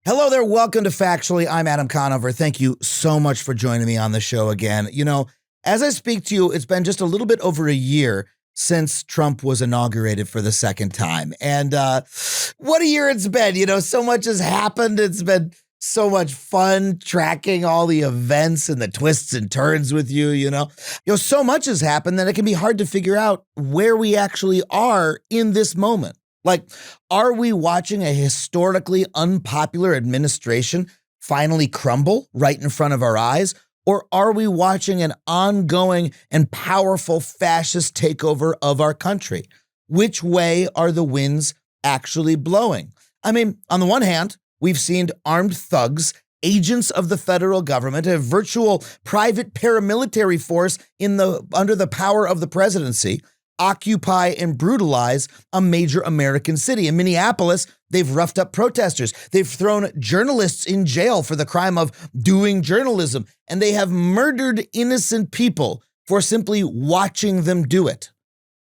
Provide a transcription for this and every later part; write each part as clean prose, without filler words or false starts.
Hello there. Welcome to Factually. I'm Adam Conover. Thank you so much for joining me on the show again. You know, as I speak to you, it's been just a little bit over a year since Trump was inaugurated for the second time. And what a year it's been. You know, so much has happened. It's been so much fun tracking all the events and the twists and turns with you, you know. So much has happened that it can be hard to figure out where we actually are in this moment. Like, are we watching a historically unpopular administration finally crumble right in front of our eyes? Or are we watching an ongoing and powerful fascist takeover of our country? Which way are the winds actually blowing? I mean, on the one hand, we've seen armed thugs, agents of the federal government, a virtual private paramilitary force under the power of the presidency, occupy and brutalize a major American city. In Minneapolis, they've roughed up protesters. They've thrown journalists in jail for the crime of doing journalism, and they have murdered innocent people for simply watching them do it.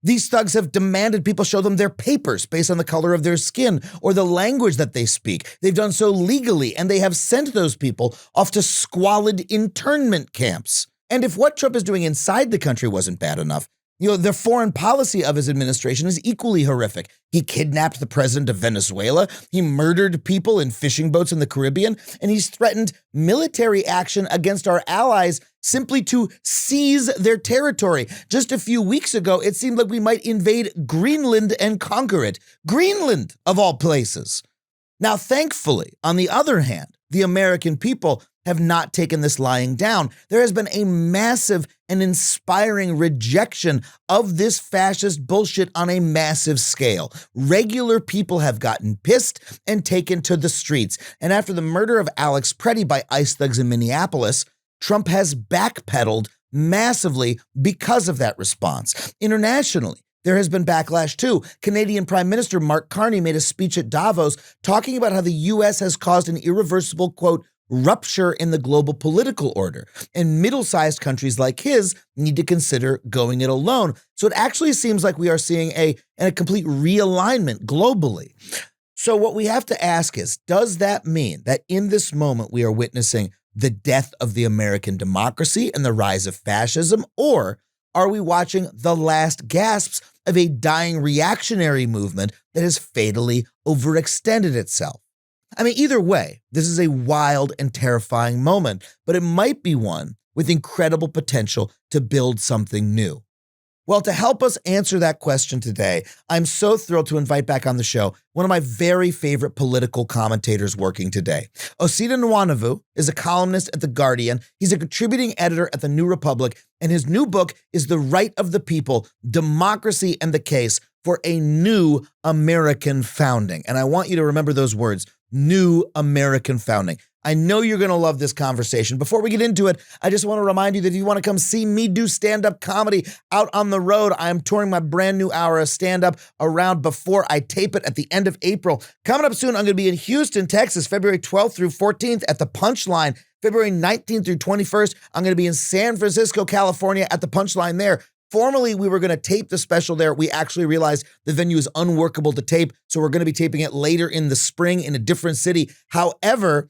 These thugs have demanded people show them their papers based on the color of their skin or the language that they speak. They've done so legally, and they have sent those people off to squalid internment camps. And if what Trump is doing inside the country wasn't bad enough, the foreign policy of his administration is equally horrific. He kidnapped the president of Venezuela, he murdered people in fishing boats in the Caribbean, and he's threatened military action against our allies simply to seize their territory. Just a few weeks ago, it seemed like we might invade Greenland and conquer it. Greenland, of all places. Now, thankfully, on the other hand, the American people have not taken this lying down. There has been a massive and inspiring rejection of this fascist bullshit on a massive scale. Regular people have gotten pissed and taken to the streets. And after the murder of Alex Preddy by ICE thugs in Minneapolis, Trump has backpedaled massively because of that response. Internationally, there has been backlash too. Canadian Prime Minister Mark Carney made a speech at Davos talking about how the U.S. has caused an irreversible, quote, rupture in the global political order, and middle-sized countries like his need to consider going it alone. So it actually seems like we are seeing a complete realignment globally. So what we have to ask is, does that mean that in this moment we are witnessing the death of the American democracy and the rise of fascism, or are we watching the last gasps of a dying reactionary movement that has fatally overextended itself? I mean, either way, this is a wild and terrifying moment, but it might be one with incredible potential to build something new. Well, to help us answer that question today, I'm so thrilled to invite back on the show one of my very favorite political commentators working today. Osita Nwanevu is a columnist at The Guardian. He's a contributing editor at The New Republic, and his new book is The Right of the People, Democracy and the Case for a New American Founding. And I want you to remember those words, New American Founding. I know you're going to love this conversation. Before we get into it, I just want to remind you that if you want to come see me do stand-up comedy out on the road, I am touring my brand new hour of stand-up around before I tape it at the end of April. Coming up soon, I'm going to be in Houston, Texas, February 12th through 14th at the Punchline. February 19th through 21st, I'm going to be in San Francisco, California at the Punchline there. Formerly, we were going to tape the special there. We actually realized the venue is unworkable to tape, so we're going to be taping it later in the spring in a different city. However,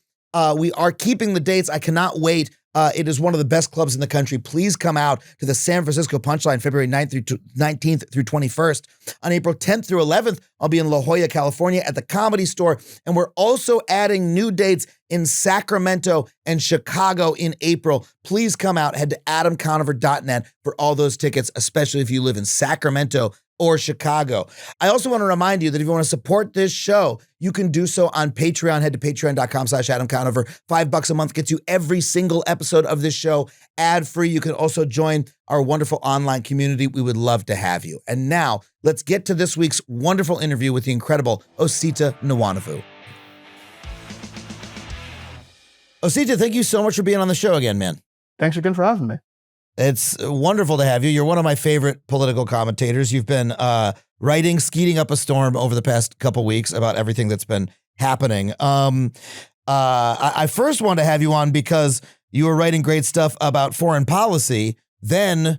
we are keeping the dates. I cannot wait. It is one of the best clubs in the country. Please come out to the San Francisco Punchline, February 19th through 21st. On April 10th through 11th, I'll be in La Jolla, California at the Comedy Store. And we're also adding new dates in Sacramento and Chicago in April. Please come out. Head to adamconover.net for all those tickets, especially if you live in Sacramento or Chicago. I also want to remind you that if you want to support this show, you can do so on Patreon. Head to patreon.com/Adam Conover. $5 a month gets you every single episode of this show ad-free. You can also join our wonderful online community. We would love to have you. And now, let's get to this week's wonderful interview with the incredible Osita Nwanevu. Osita, thank you so much for being on the show again, man. Thanks again for having me. It's wonderful to have you. You're one of my favorite political commentators. You've been writing, skeeting up a storm over the past couple weeks about everything that's been happening. I first wanted to have you on because you were writing great stuff about foreign policy. Then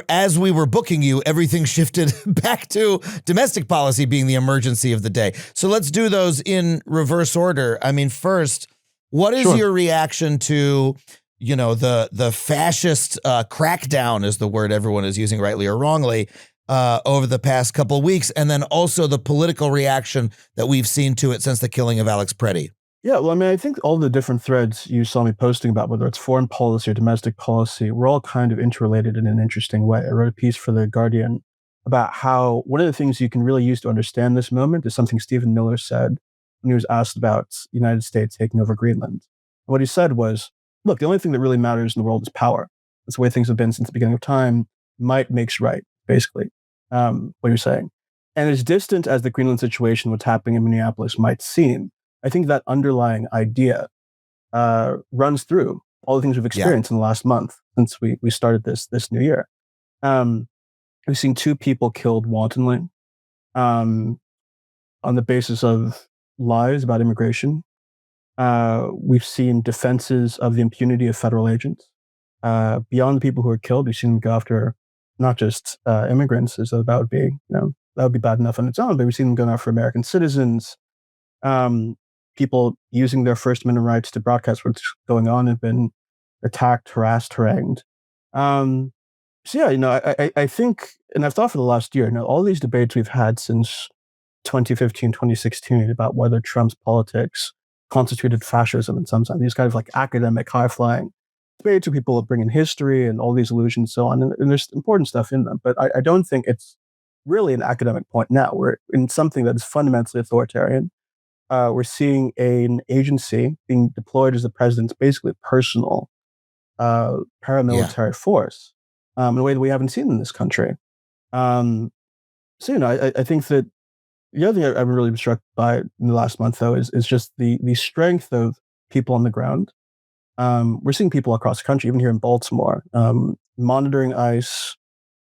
as we were booking you, everything shifted back to domestic policy being the emergency of the day. So let's do those in reverse order. I mean, first, what is your reaction to, you know, the fascist crackdown is the word everyone is using, rightly or wrongly, over the past couple of weeks, and then also the political reaction that we've seen to it since the killing of Alex Preddy? Yeah, well, I mean, I think all the different threads you saw me posting about, whether it's foreign policy or domestic policy, we're all kind of interrelated in an interesting way. I wrote a piece for The Guardian about how one of the things you can really use to understand this moment is something Stephen Miller said when he was asked about the United States taking over Greenland. What he said was, look, the only thing that really matters in the world is power. That's the way things have been since the beginning of time. Might makes right, basically, what you're saying. And as distant as the Greenland situation, what's happening in Minneapolis might seem, I think that underlying idea runs through all the things we've experienced in the last month since we started this new year. We've seen 2 people killed wantonly on the basis of lies about immigration. We've seen defenses of the impunity of federal agents. Beyond the people who are killed, we've seen them go after not just immigrants, as though that would be, that would be bad enough on its own, but we've seen them going after American citizens. People using their First Amendment rights to broadcast what's going on have been attacked, harassed, harangued. So yeah, I think, and I've thought for the last year, all these debates we've had since 2015, 2016 about whether Trump's politics constituted fascism in some sense, these kind of like academic, high-flying debates where people bring in history and all these illusions and so on, and there's important stuff in them, but I don't think it's really an academic point now. We're in something that is fundamentally authoritarian. We're seeing an agency being deployed as the president's basically personal paramilitary force in a way that we haven't seen in this country. So, I think that the other thing I've really been struck by in the last month, though, is just the strength of people on the ground. We're seeing people across the country, even here in Baltimore, monitoring ICE,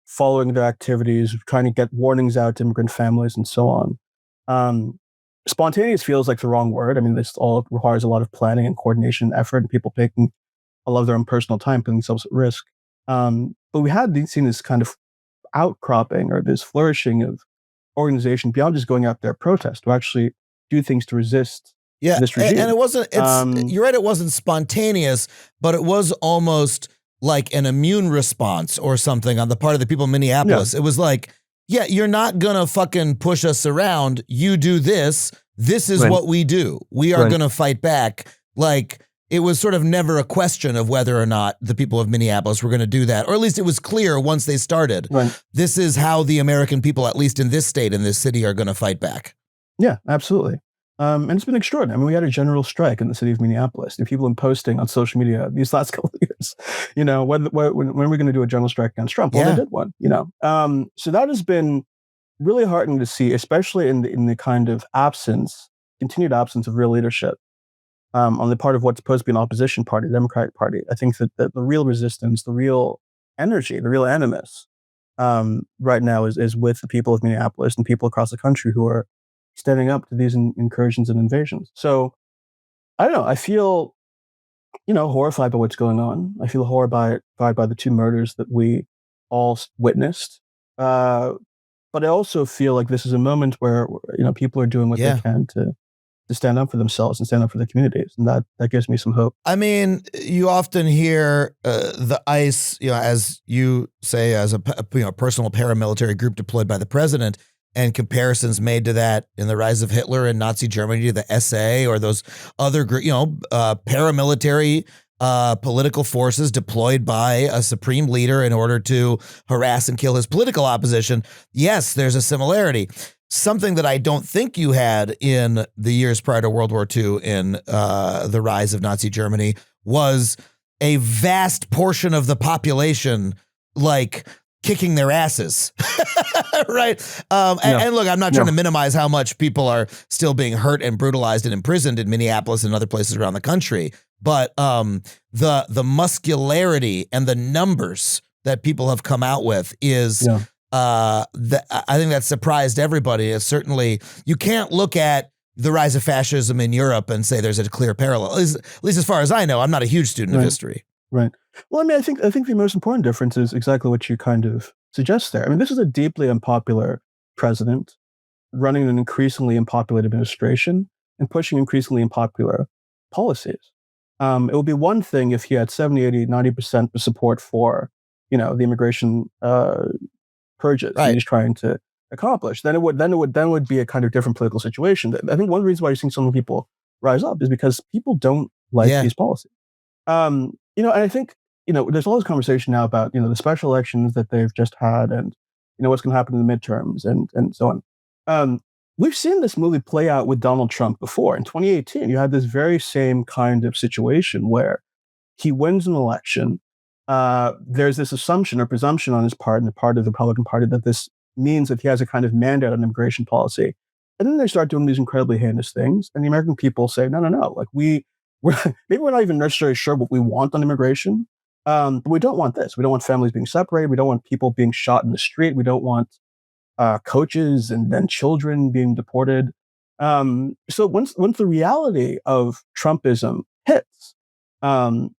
following their activities, trying to get warnings out to immigrant families and so on. Spontaneous feels like the wrong word. I mean, this all requires a lot of planning and coordination and effort, and people taking a lot of their own personal time, putting themselves at risk. But we had seen this kind of outcropping or this flourishing of organization beyond just going out there protest, to actually do things to resist this regime. And it wasn't, you're right, it wasn't spontaneous, but it was almost like an immune response or something on the part of the people in Minneapolis. It was like, yeah, you're not going to fucking push us around. You do this. This is what we do. We are going to fight back. Like, it was sort of never a question of whether or not the people of Minneapolis were going to do that. Or at least it was clear once they started. This is how the American people, at least in this state, in this city, are going to fight back. Yeah, absolutely. And it's been extraordinary. I mean, we had a general strike in the city of Minneapolis. People have been posting on social media these last couple of years, when are we going to do a general strike against Trump? Well, they did one, So that has been really heartening to see, especially in the kind of continued absence of real leadership on the part of what's supposed to be an opposition party, the Democratic Party. I think that the real resistance, the real energy, the real animus right now is with the people of Minneapolis and people across the country who are standing up to these incursions and invasions. So, I don't know. I feel, horrified by what's going on. I feel horrified by the 2 murders that we all witnessed. But I also feel like this is a moment where, people are doing what they can to stand up for themselves and stand up for their communities. And that gives me some hope. I mean, you often hear the ICE, as you say, as a personal paramilitary group deployed by the president, and comparisons made to that in the rise of Hitler and Nazi Germany to the SA or those other, paramilitary political forces deployed by a supreme leader in order to harass and kill his political opposition. Yes, there's a similarity. Something that I don't think you had in the years prior to World War II in the rise of Nazi Germany was a vast portion of the population, like, kicking their asses, right? And look, I'm not trying to minimize how much people are still being hurt and brutalized and imprisoned in Minneapolis and other places around the country. But the muscularity and the numbers that people have come out with is, I think that surprised everybody. It's certainly, you can't look at the rise of fascism in Europe and say there's a clear parallel. At least as far as I know, I'm not a huge student of history. Right. Well, I mean, I think the most important difference is exactly what you kind of suggest there. I mean, this is a deeply unpopular president running an increasingly unpopular administration and pushing increasingly unpopular policies. It would be one thing if he had 70, 80, 90% of support for, the immigration purges that Right. he's trying to accomplish. Then it would be a kind of different political situation. I think one of the reasons why you're seeing so many people rise up is because people don't like Yeah. these policies. And I think, there's all this conversation now about, the special elections that they've just had and, what's going to happen in the midterms and so on. We've seen this movie play out with Donald Trump before. In 2018, you had this very same kind of situation where he wins an election. There's this assumption or presumption on his part and the part of the Republican Party that this means that he has a kind of mandate on immigration policy. And then they start doing these incredibly heinous things. And the American people say, no. Like we're maybe we're not even necessarily sure what we want on immigration. But we don't want this. We don't want families being separated. We don't want people being shot in the street. We don't want coaches and then children being deported. So once the reality of Trumpism hits,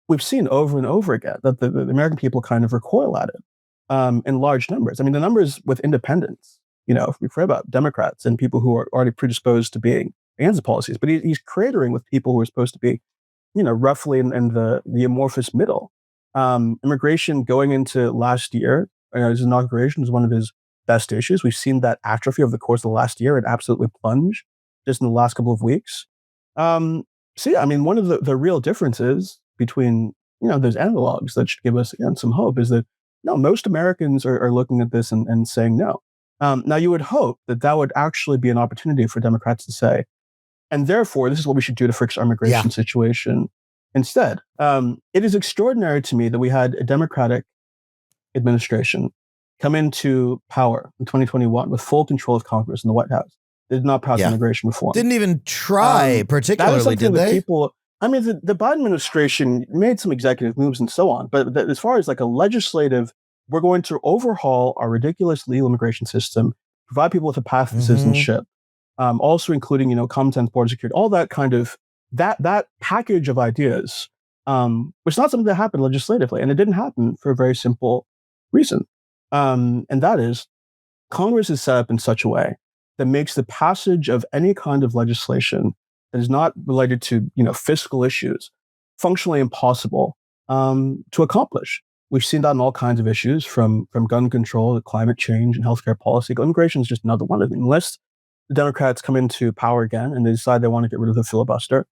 we've seen over and over again that the American people kind of recoil at it in large numbers. I mean, the numbers with independents, we've heard about Democrats and people who are already predisposed to being against the policies, but he's cratering with people who are supposed to be, roughly in the amorphous middle. Immigration going into last year, his inauguration was one of his best issues. We've seen that atrophy over the course of the last year and absolutely plunge just in the last couple of weeks. So yeah, I mean, one of the real differences between, those analogs that should give us, again, some hope is that, no, most Americans are looking at this and saying no. Now, you would hope that would actually be an opportunity for Democrats to say, and therefore, this is what we should do to fix our immigration situation instead. It is extraordinary to me that we had a Democratic administration come into power in 2021 with full control of Congress and the White House. They did not pass immigration reform. Didn't even try particularly, did they? The Biden administration made some executive moves and so on, but as far as like a legislative, we're going to overhaul our ridiculous legal immigration system, provide people with a path to citizenship, also including, common sense border security, all that kind of, that package of ideas, was not something that happened legislatively. And it didn't happen for a very simple reason. And that is Congress is set up in such a way that makes the passage of any kind of legislation that is not related to, fiscal issues functionally impossible to accomplish. We've seen that in all kinds of issues, from gun control to climate change and healthcare policy. Immigration is just another one of them. Unless the Democrats come into power again and they decide they want to get rid of the filibuster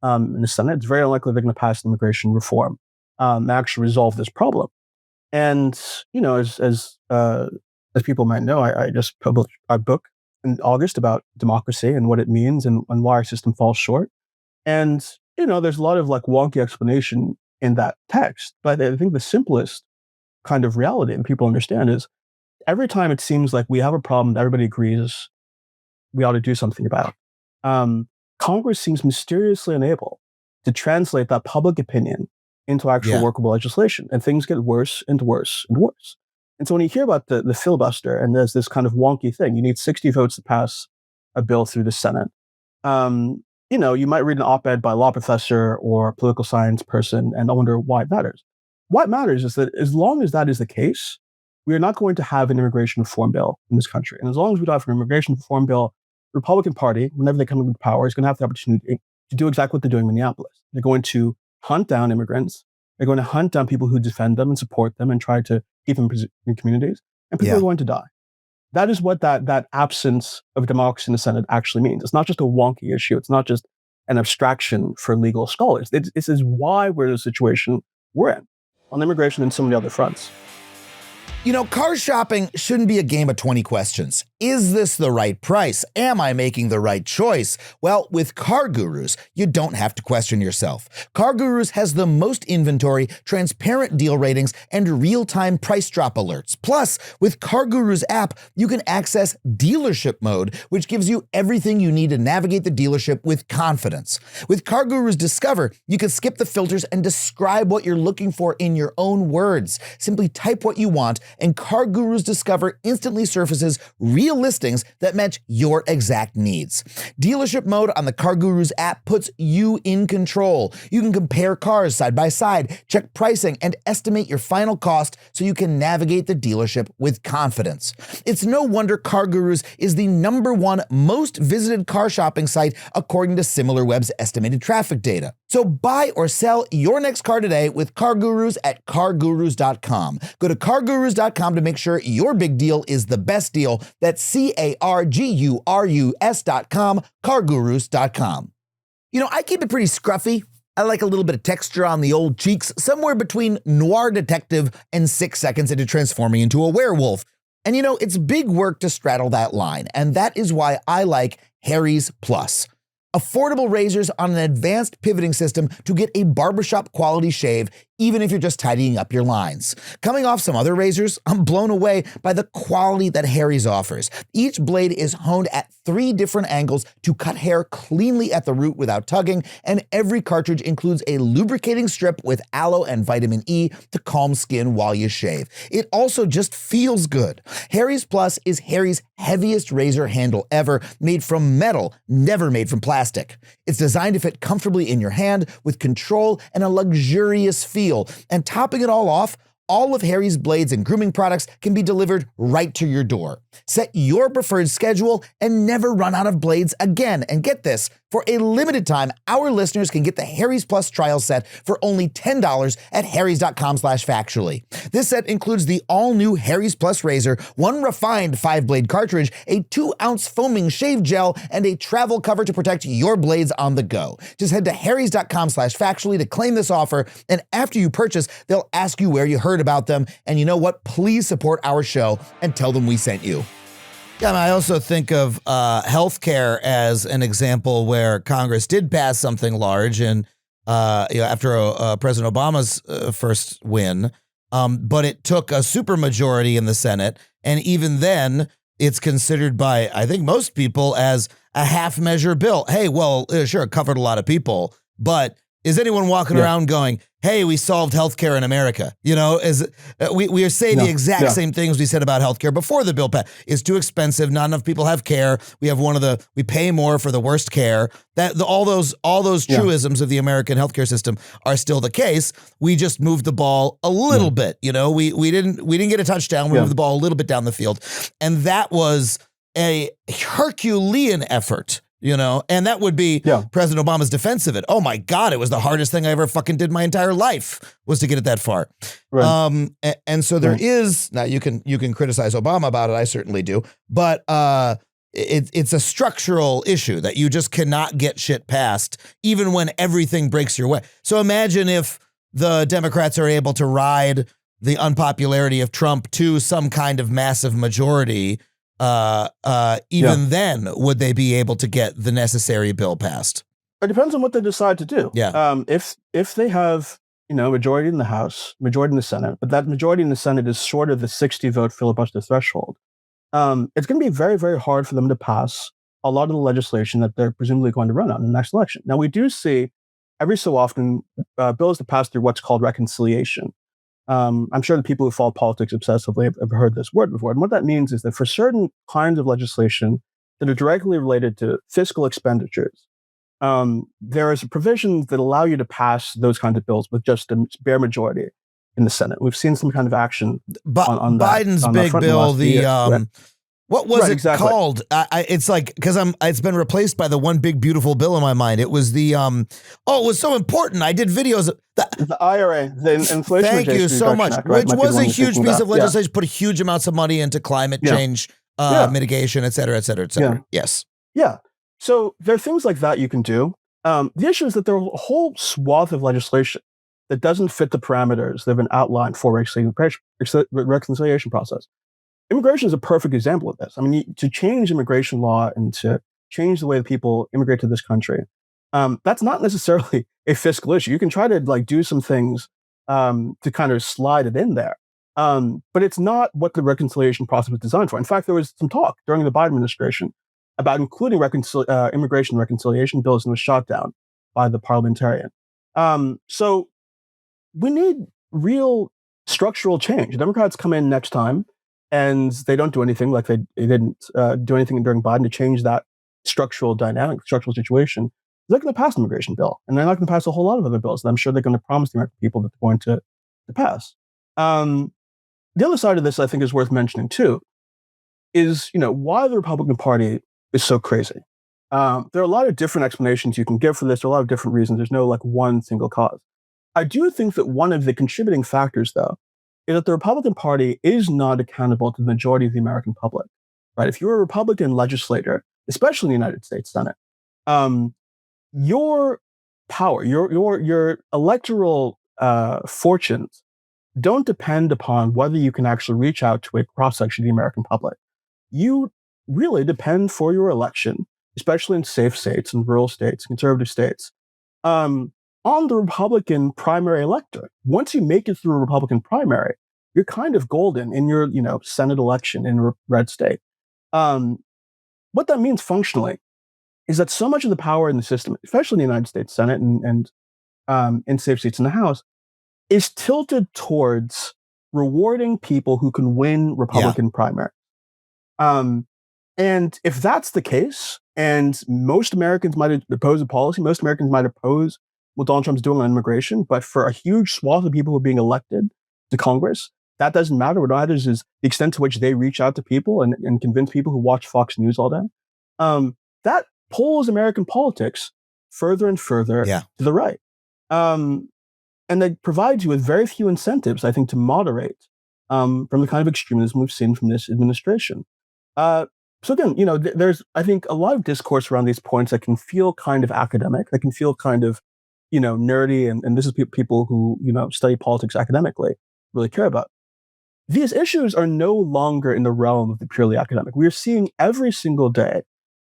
in the Senate, it's very unlikely they're going to pass immigration reform and actually resolve this problem. And, as people might know, I just published a book in August about democracy and what it means and why our system falls short. And, there's a lot of like wonky explanation in that text. But I think the simplest kind of reality that people understand is every time it seems like we have a problem that everybody agrees we ought to do something about, Congress seems mysteriously unable to translate that public opinion into actual workable legislation. And things get worse and worse and worse. And so when you hear about the filibuster and there's this kind of wonky thing, you need 60 votes to pass a bill through the Senate. You might read an op-ed by a law professor or a political science person and wonder why it matters. What matters is that as long as that is the case, we are not going to have an immigration reform bill in this country. And as long as we don't have an immigration reform bill, the Republican Party, whenever they come into power, is going to have the opportunity to do exactly what they're doing in Minneapolis. They're going to hunt down immigrants. They're going to hunt down people who defend them and support them and try to keep them in communities. And people are going to die. That is what that absence of democracy in the Senate actually means. It's not just a wonky issue. It's not just an abstraction for legal scholars. This is why we're in the situation we're in on immigration and so many other fronts. Car shopping shouldn't be a game of 20 questions. Is this the right price? Am I making the right choice? Well, with Car Gurus, you don't have to question yourself. Car Gurus has the most inventory, transparent deal ratings, and real-time price drop alerts. Plus, with Car Gurus app, you can access dealership mode, which gives you everything you need to navigate the dealership with confidence. With Car Gurus Discover, you can skip the filters and describe what you're looking for in your own words. Simply type what you want, and Car Gurus Discover instantly surfaces real real listings that match your exact needs. Dealership mode on the CarGurus app puts you in control. You can compare cars side by side, check pricing, and estimate your final cost so you can navigate the dealership with confidence. It's no wonder CarGurus is the #1 most visited car shopping site according to SimilarWeb's estimated traffic data. So buy or sell your next car today with CarGurus at cargurus.com. Go to cargurus.com to make sure your big deal is the best deal. That's CARGURUS.com, cargurus.com. You know, I keep it pretty scruffy. I like a little bit of texture on the old cheeks, somewhere between noir detective and 6 seconds into transforming into a werewolf. And you know, it's big work to straddle that line, and that is why I like Harry's Plus. Affordable razors on an advanced pivoting system to get a barbershop quality shave, even if you're just tidying up your lines. Coming off some other razors, I'm blown away by the quality that Harry's offers. Each blade is honed at 3 different angles to cut hair cleanly at the root without tugging, and every cartridge includes a lubricating strip with aloe and vitamin E to calm skin while you shave. It also just feels good. Harry's Plus is Harry's heaviest razor handle ever, made from metal, never made from plastic. It's designed to fit comfortably in your hand with control and a luxurious feel. And topping it all off, all of Harry's blades and grooming products can be delivered right to your door. Set your preferred schedule and never run out of blades again. And get this, for a limited time, our listeners can get the Harry's Plus trial set for only $10 at harrys.com/factually. This set includes the all-new Harry's Plus razor, 1 refined 5-blade cartridge, a 2-ounce foaming shave gel, and a travel cover to protect your blades on the go. Just head to harrys.com/factually to claim this offer, and after you purchase, they'll ask you where you heard about them. And you know what? Please support our show and tell them we sent you. Yeah, I also think of healthcare as an example where Congress did pass something large, and after President Obama's first win, but it took a supermajority in the Senate, and even then, it's considered by I think most people as a half-measure bill. Hey, well, sure, it covered a lot of people, but is anyone walking around going, hey, we solved healthcare in America? You know, we are saying the exact same things we said about healthcare before the bill passed. It's too expensive. Not enough people have care. We have we pay more for the worst care. All those truisms of the American healthcare system are still the case. We just moved the ball a little bit. You know, we didn't get a touchdown. We moved the ball a little bit down the field, and that was a Herculean effort. You know, and that would be President Obama's defense of it. Oh my God, it was the hardest thing I ever fucking did my entire life was to get it that far. Right. And so there is, now you can criticize Obama about it. I certainly do. But it's a structural issue that you just cannot get shit passed, even when everything breaks your way. So imagine if the Democrats are able to ride the unpopularity of Trump to some kind of massive majority. Then would they be able to get the necessary bill passed? It depends on what they decide to do. Yeah. If they have, majority in the House, majority in the Senate, but that majority in the Senate is short of the 60-vote filibuster threshold, it's going to be very, very hard for them to pass a lot of the legislation that they're presumably going to run on in the next election. Now, we do see every so often bills that pass through what's called reconciliation. I'm sure the people who follow politics obsessively have heard this word before. And what that means is that for certain kinds of legislation that are directly related to fiscal expenditures, there is provisions that allow you to pass those kinds of bills with just a bare majority in the Senate. We've seen some kind of action on Biden's that, big bill, what was it called? It's like, because it's been replaced by the one big beautiful bill in my mind. It was the it was so important. I did videos. The IRA, the Inflation Thank you so much. Act, right? Which was a huge piece of legislation. Put huge amounts of money into climate change mitigation, et cetera, et cetera, et cetera. Yes. Yeah. So there are things like that you can do. The issue is that there are a whole swath of legislation that doesn't fit the parameters that have been outlined for reconciliation process. Immigration is a perfect example of this. I mean, to change immigration law and to change the way that people immigrate to this country, that's not necessarily a fiscal issue. You can try to do some things to kind of slide it in there, but it's not what the reconciliation process was designed for. In fact, there was some talk during the Biden administration about including immigration reconciliation bills, and was shot down by the parliamentarian. So we need real structural change. The Democrats come in next time, and they don't do anything, like they didn't do anything during Biden to change that structural dynamic, structural situation. They're going to pass an immigration bill, and they're not going to pass a whole lot of other bills that I'm sure they're going to promise the American people that they're going to pass. The other side of this, I think, is worth mentioning too, is why the Republican Party is so crazy. There are a lot of different explanations you can give for this. There are a lot of different reasons. There's no like one single cause. I do think that one of the contributing factors, though, is that the Republican Party is not accountable to the majority of the American public. Right? If you're a Republican legislator, especially in the United States Senate, your power, your electoral fortunes don't depend upon whether you can actually reach out to a cross-section of the American public. You really depend for your election, especially in safe states and rural states, conservative states, on the Republican primary electorate. Once you make it through a Republican primary, you're kind of golden in your, Senate election in a red state. What that means functionally is that so much of the power in the system, especially in the United States Senate and in safe seats in the House, is tilted towards rewarding people who can win Republican primaries. And if that's the case, and most Americans might oppose a policy, most Americans might oppose what Donald Trump's doing on immigration, but for a huge swath of people who are being elected to Congress, that doesn't matter. What matters is the extent to which they reach out to people and convince people who watch Fox News all day. That pulls American politics further and further to the right. And that provides you with very few incentives, I think, to moderate from the kind of extremism we've seen from this administration. So again, there's, I think, a lot of discourse around these points that can feel kind of academic, that can feel kind of, nerdy, and this is people who, study politics academically really care about. These issues are no longer in the realm of the purely academic. We are seeing every single day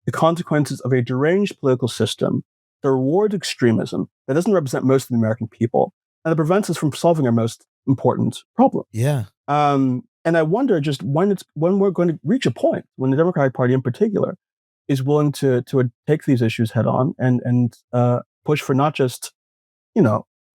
the consequences of a deranged political system that rewards extremism, that doesn't represent most of the American people, and that prevents us from solving our most important problem. Yeah. And I wonder just when we're going to reach a point when the Democratic Party in particular is willing to take these issues head on and push for not just,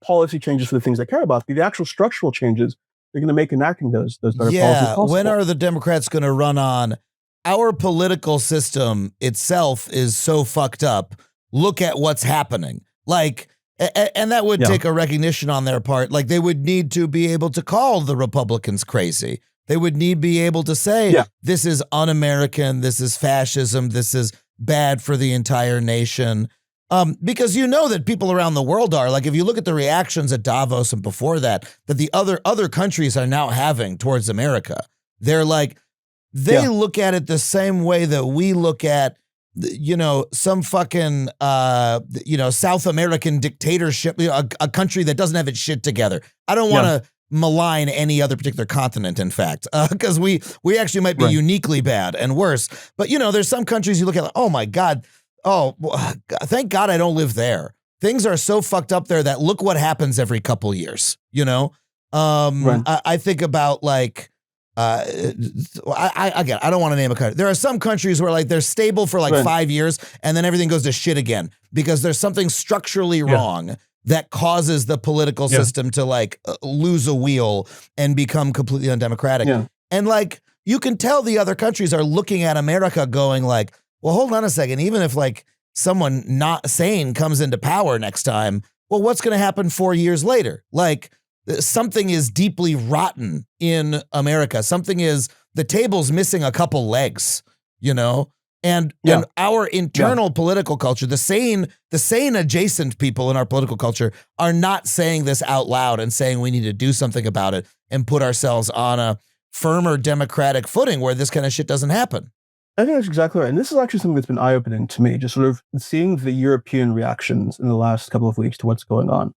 policy changes for the things they care about, but the actual structural changes they're going to make enacting those better policies possible. When are the Democrats going to run on our political system itself is so fucked up? Look at what's happening. Like, and that would take a recognition on their part. Like, they would need to be able to call the Republicans crazy. They would need to be able to say, this is un-American, this is fascism, this is bad for the entire nation. Because that people around the world are, like, if you look at the reactions at Davos and before that the other countries are now having towards America, they're like, they look at it the same way that we look at, some fucking, South American dictatorship, a country that doesn't have its shit together. I don't want to malign any other particular continent, in fact, because we actually might be uniquely bad and worse. But, there's some countries you look at, like, oh my God, thank God I don't live there. Things are so fucked up there that look what happens every couple years, I think about, like, I don't want to name a country. There are some countries where, like, they're stable for like 5 years and then everything goes to shit again because there's something structurally wrong that causes the political system to, like, lose a wheel and become completely undemocratic. And, like, you can tell the other countries are looking at America going like, well, hold on a second. Even if, like, someone not sane comes into power next time, well, what's going to happen 4 years later? Like, something is deeply rotten in America. The table's missing a couple legs, and our internal political culture, the sane adjacent people in our political culture are not saying this out loud and saying we need to do something about it and put ourselves on a firmer democratic footing where this kind of shit doesn't happen. I think that's exactly right. And this is actually something that's been eye-opening to me, just sort of seeing the European reactions in the last couple of weeks to what's going on.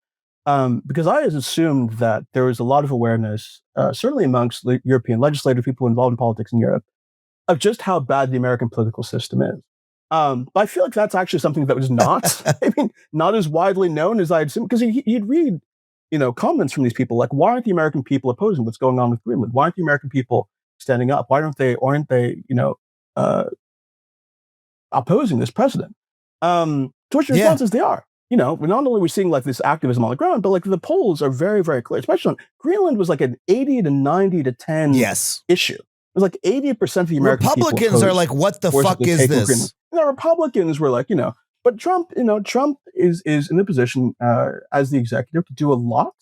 Because I had assumed that there was a lot of awareness, certainly amongst European legislators, people involved in politics in Europe, of just how bad the American political system is. But I feel like that's actually something that was not, not as widely known as I had assumed, because you'd read, comments from these people like, why aren't the American people opposing what's going on with Greenland? Why aren't the American people standing up? Why aren't they, opposing this president? To which the response is they are. Not only are we seeing, like, this activism on the ground, but, like, the polls are very, very clear. Especially on Greenland was like an 80 to 90 to 10 issue. was like 80% of the American Republicans are like, what the fuck is this? Republicans were like, but Trump is in a position as the executive to do a lot.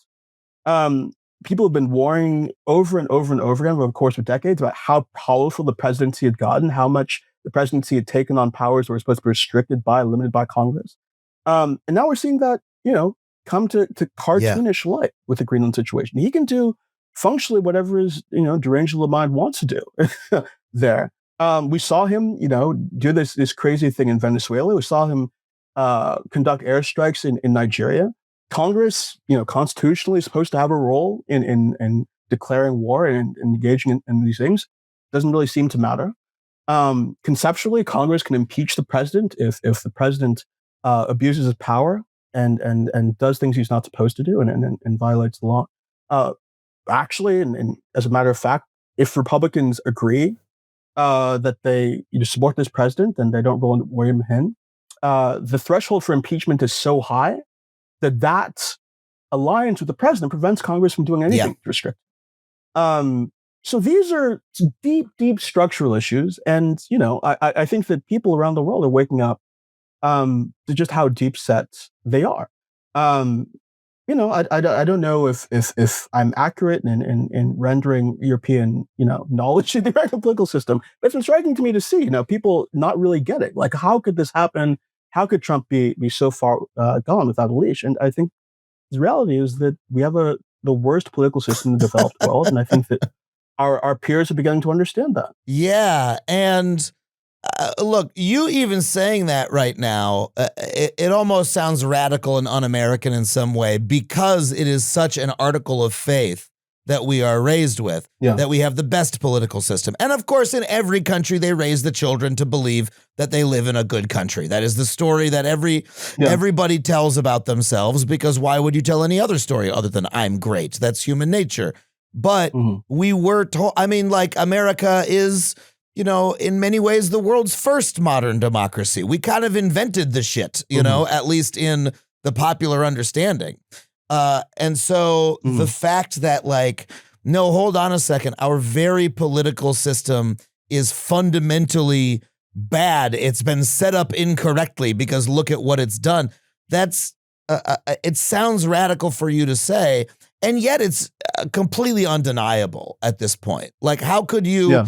People have been warring over and over and over again over the course of decades about how powerful the presidency had gotten, how much the presidency had taken on powers that were supposed to be limited by Congress. And now we're seeing that, come to cartoonish light with the Greenland situation. He can do functionally whatever his, deranged little mind wants to do there. We saw him, do this crazy thing in Venezuela. We saw him conduct airstrikes in Nigeria. Congress, constitutionally is supposed to have a role in declaring war and engaging in these things. Doesn't really seem to matter. Conceptually, Congress can impeach the president if the president abuses his power and does things he's not supposed to do and violates the law. Actually, and as a matter of fact, if Republicans agree that they support this president and they don't vote him in, the threshold for impeachment is so high that alliance with the president prevents Congress from doing anything to restrict. So these are deep, deep structural issues. And, I think that people around the world are waking up to just how deep set they are. I don't know if I'm accurate in rendering European, knowledge in the American political system, but it's been striking to me to see, people not really get it. Like, how could this happen? How could Trump be so far gone without a leash? And I think the reality is that we have the worst political system in the developed world, and I think that our peers are beginning to understand that. Yeah, and look, you even saying that right now, it almost sounds radical and un-American in some way because it is such an article of faith that we are raised with, that we have the best political system. And of course, in every country, they raise the children to believe that they live in a good country. That is the story that everybody tells about themselves, because why would you tell any other story other than I'm great? That's human nature. But we were told, America is, in many ways, the world's first modern democracy. We kind of invented the shit, at least in the popular understanding. And so the fact that no, hold on a second, our very political system is fundamentally bad. It's been set up incorrectly because look at what it's done. That's, it sounds radical for you to say, and yet it's completely undeniable at this point. Like, how could you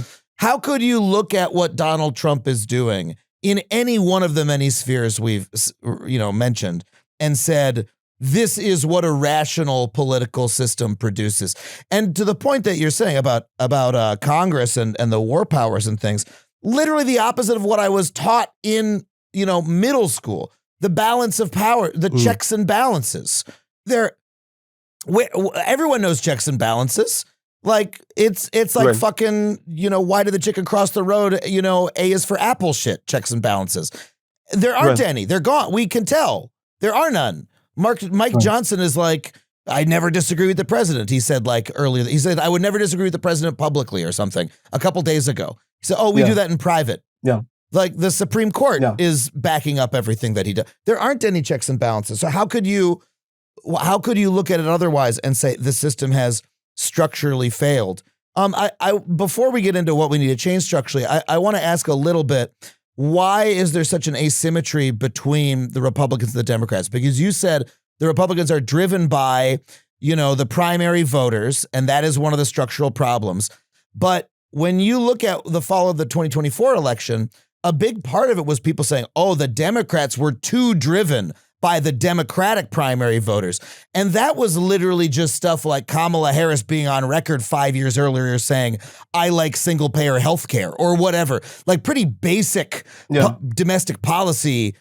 look at what Donald Trump is doing in any one of the many spheres we've, mentioned and said, this is what a rational political system produces? And to the point that you're saying about Congress and the war powers and things, literally the opposite of what I was taught in, middle school. The balance of power, the checks and balances. Everyone knows checks and balances. Like it's like fucking, why did the chicken cross the road? A is for apple shit, checks and balances. There aren't any. They're gone. We can tell. There are none. Mike Johnson is like, I never disagree with the president. He said earlier, he said, I would never disagree with the president publicly or something a couple days ago. He said, we do that in private. Yeah. Like the Supreme Court is backing up everything that he does. There aren't any checks and balances. So how could you look at it otherwise and say the system has structurally failed? Before we get into what we need to change structurally, I want to ask a little bit, why is there such an asymmetry between the Republicans and the Democrats? Because you said the Republicans are driven by, the primary voters, and that is one of the structural problems. But when you look at the fall of the 2024 election, a big part of it was people saying, the Democrats were too driven by the Democratic primary voters. And that was literally just stuff like Kamala Harris being on record 5 years earlier saying, I like single payer healthcare or whatever, like pretty basic domestic policy,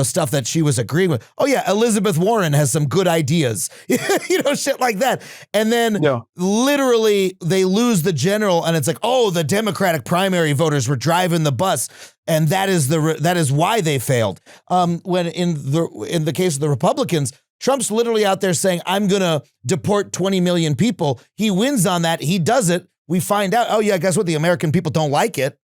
stuff that she was agreeing with. Oh yeah, Elizabeth Warren has some good ideas, shit like that. And then literally they lose the general and it's like, the Democratic primary voters were driving the bus. And that is why they failed. When in the case of the Republicans, Trump's literally out there saying, I'm going to deport 20 million people. He wins on that. He does it. We find out, guess what? The American people don't like it.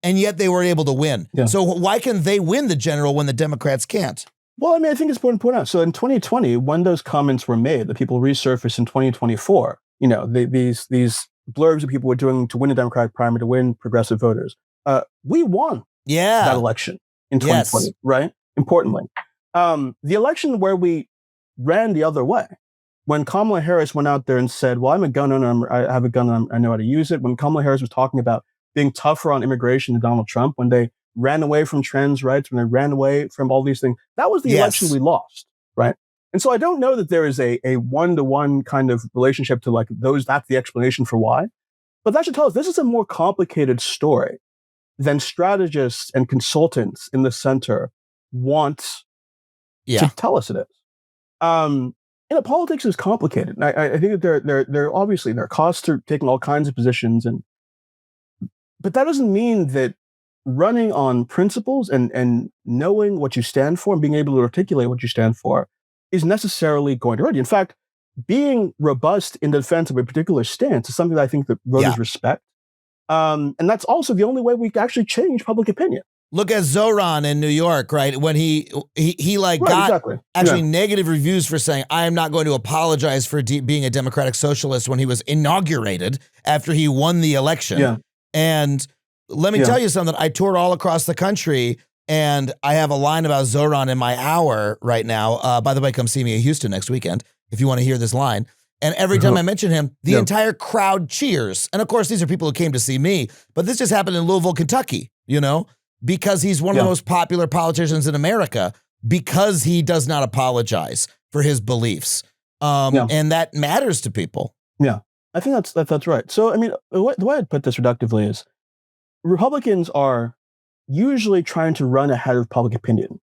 And yet they were able to win. Yeah. So why can they win the general when the Democrats can't? Well, I think it's important to point out. So in 2020, when those comments were made, the people resurfaced in 2024, these blurbs that people were doing to win the Democratic primary, to win progressive voters. We won that election in 2020, Yes. right? Importantly. The election where we ran the other way, when Kamala Harris went out there and said, well, I'm a gun owner, I have a gun, and I know how to use it. When Kamala Harris was talking about being tougher on immigration than Donald Trump, when they ran away from trans rights, when they ran away from all these things, that was the election we lost, right? And so I don't know that there is a one-to-one kind of relationship to like those, that's the explanation for why. But that should tell us this is a more complicated story than strategists and consultants in the center want to tell us it is. Politics is complicated. And I think that there obviously there are costs to taking all kinds of positions, but that doesn't mean that running on principles and knowing what you stand for and being able to articulate what you stand for is necessarily going to hurt you. In fact, being robust in the defense of a particular stance is something that I think that voters respect. And that's also the only way we can actually change public opinion. Look at Zoran in New York, right? When he got negative reviews for saying, I am not going to apologize for being a democratic socialist when he was inaugurated after he won the election. Yeah. And let me tell you something. I toured all across the country, and I have a line about Zoran in my hour right now. By the way, come see me in Houston next weekend if you want to hear this line. And every time I mention him, the entire crowd cheers. And of course, these are people who came to see me, but this just happened in Louisville, Kentucky, because he's one of the most popular politicians in America, because he does not apologize for his beliefs. And that matters to people. Yeah, I think that's right. So, I mean, the way I'd put this reductively is Republicans are usually trying to run ahead of public opinion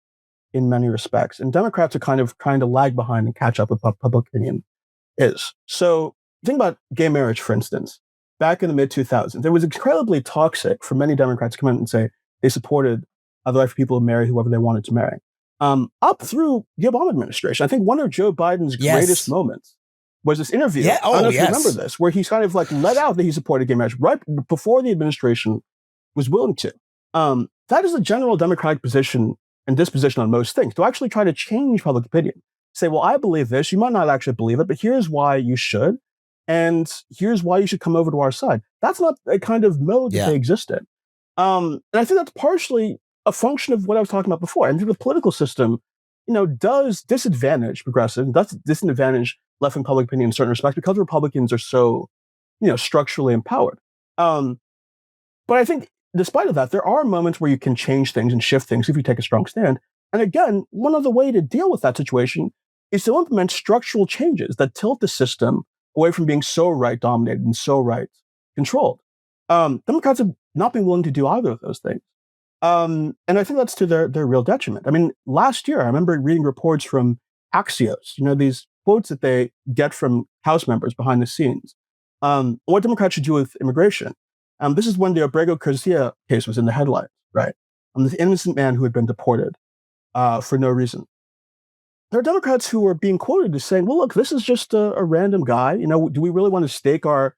in many respects, and Democrats are kind of trying to lag behind and catch up with public opinion is. So think about gay marriage, for instance. Back in the mid-2000s, it was incredibly toxic for many Democrats to come out and say they supported the right for people to marry whoever they wanted to marry. Up through the Obama administration, I think one of Joe Biden's greatest moments was this interview. I don't know if you remember this, where he's kind of like let out that he supported gay marriage right before the administration was willing to. That is a general Democratic position and disposition on most things, to actually try to change public opinion. Say, well, I believe this. You might not actually believe it, but here's why you should. And here's why you should come over to our side. That's not a kind of mode that they exist in. And I think that's partially a function of what I was talking about before. I think the political system, does disadvantage progressive, does disadvantage left-wing public opinion in certain respects because Republicans are so, structurally empowered. But I think despite of that, there are moments where you can change things and shift things if you take a strong stand. And again, one other way to deal with that situation is to implement structural changes that tilt the system away from being so right-dominated and so right-controlled. Democrats have not been willing to do either of those things. And I think that's to their real detriment. I mean, last year, I remember reading reports from Axios, these quotes that they get from House members behind the scenes, what Democrats should do with immigration. This is when the Abrego Garcia case was in the headlines, right? This innocent man who had been deported for no reason. There are Democrats who are being quoted as saying, well, look, this is just a random guy. Do we really want to stake our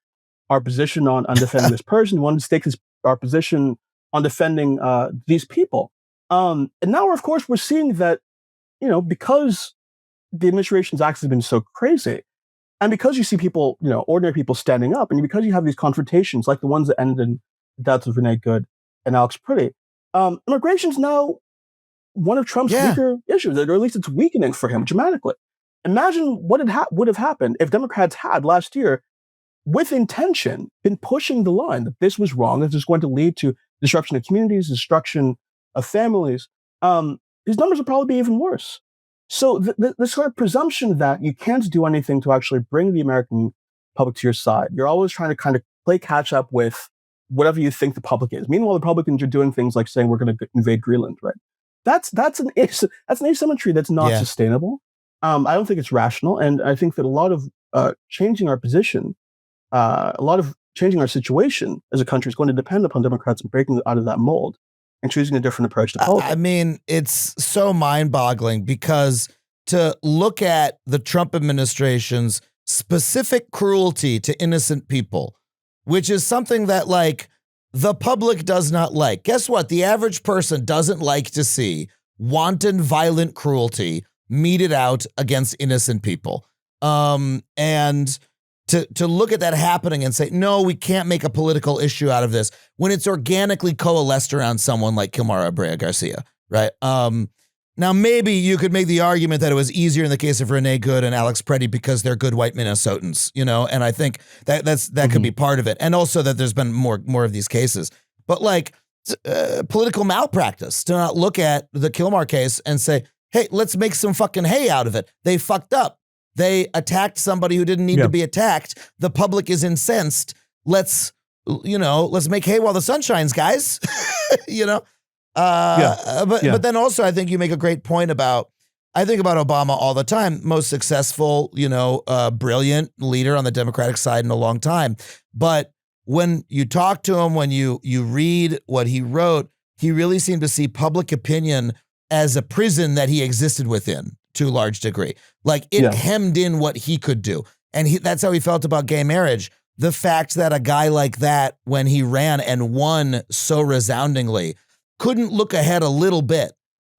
position on defending this person? We want to stake our position on defending these people. And now, of course, we're seeing that, because the administration's actually been so crazy, and because you see people, ordinary people standing up, and because you have these confrontations like the ones that ended in the deaths of Renee Good and Alex Priddy, immigration's now one of Trump's weaker issues, or at least it's weakening for him dramatically. Imagine what would have happened if Democrats had last year, with intention, been pushing the line that this was wrong, that this is going to lead to disruption of communities, destruction of families. These numbers would probably be even worse. So the sort of presumption that you can't do anything to actually bring the American public to your side, you're always trying to kind of play catch up with whatever you think the public is. Meanwhile, the Republicans are doing things like saying we're going to invade Greenland, right? That's an asymmetry that's not sustainable. I don't think it's rational, and I think that a lot of changing our position, a lot of changing our situation as a country is going to depend upon Democrats breaking out of that mold and choosing a different approach to politics. I mean, it's so mind-boggling because to look at the Trump administration's specific cruelty to innocent people, which is something that, like, the public does not like. Guess what? The average person doesn't like to see wanton, violent cruelty meted out against innocent people. And to look at that happening and say, no, we can't make a political issue out of this when it's organically coalesced around someone like Kilmar Abrea Garcia, right? Now, maybe you could make the argument that it was easier in the case of Renee Good and Alex Preddy because they're good white Minnesotans, and I think that could be part of it. And also that there's been more of these cases. But like political malpractice to not look at the Kilmar case and say, hey, let's make some fucking hay out of it. They fucked up. They attacked somebody who didn't need to be attacked. The public is incensed. Let's make hay while the sun shines, guys. But then also I think you make a great point I think about Obama all the time, most successful, brilliant leader on the Democratic side in a long time. But when you talk to him, when you read what he wrote, he really seemed to see public opinion as a prison that he existed within to a large degree. Like it hemmed in what he could do. And that's how he felt about gay marriage. The fact that a guy like that, when he ran and won so resoundingly, couldn't look ahead a little bit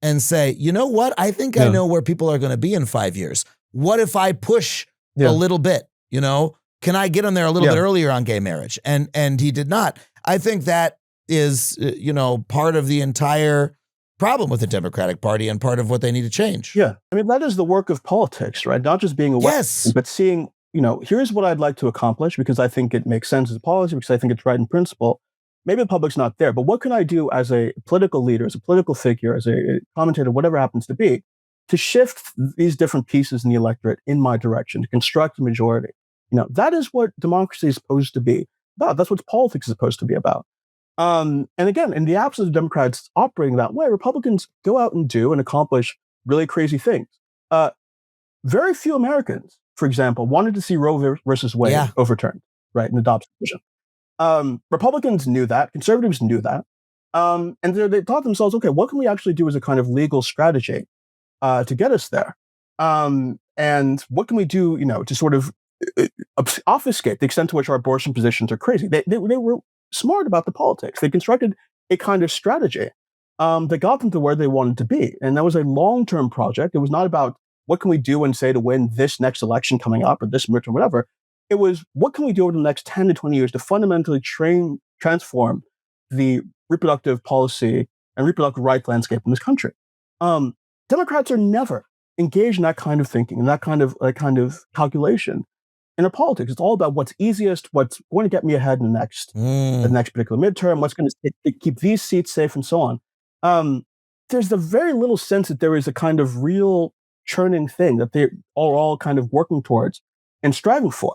and say, you know what? I think I know where people are going to be in 5 years. What if I push a little bit? Can I get them there a little bit earlier on gay marriage? And he did not. I think that is, part of the entire problem with the Democratic Party and part of what they need to change. Yeah. I mean, that is the work of politics, right? Not just being aware, but seeing, here's what I'd like to accomplish because I think it makes sense as a policy, because I think it's right in principle. Maybe the public's not there, but what can I do as a political leader, as a political figure, as a commentator, whatever happens to be, to shift these different pieces in the electorate in my direction, to construct a majority? That is what democracy is supposed to be about. That's what politics is supposed to be about. And again, in the absence of Democrats operating that way, Republicans go out and do and accomplish really crazy things. Very few Americans, for example, wanted to see Roe versus Wade overturned, right, in the Dobbs decision. Republicans knew that. Conservatives knew that. And they thought to themselves, okay, what can we actually do as a kind of legal strategy to get us there? And what can we do, to sort of obfuscate the extent to which our abortion positions are crazy? They were smart about the politics. They constructed a kind of strategy that got them to where they wanted to be. And that was a long-term project. It was not about what can we do and say to win this next election coming up or this midterm, whatever. It was what can we do over the next 10 to 20 years to fundamentally transform the reproductive policy and reproductive rights landscape in this country. Democrats are never engaged in that kind of thinking and that kind of calculation in our politics. It's all about what's easiest, what's going to get me ahead in the next particular midterm, what's going to keep these seats safe, and so on. There's the very little sense that there is a kind of real churning thing that they are all kind of working towards and striving for.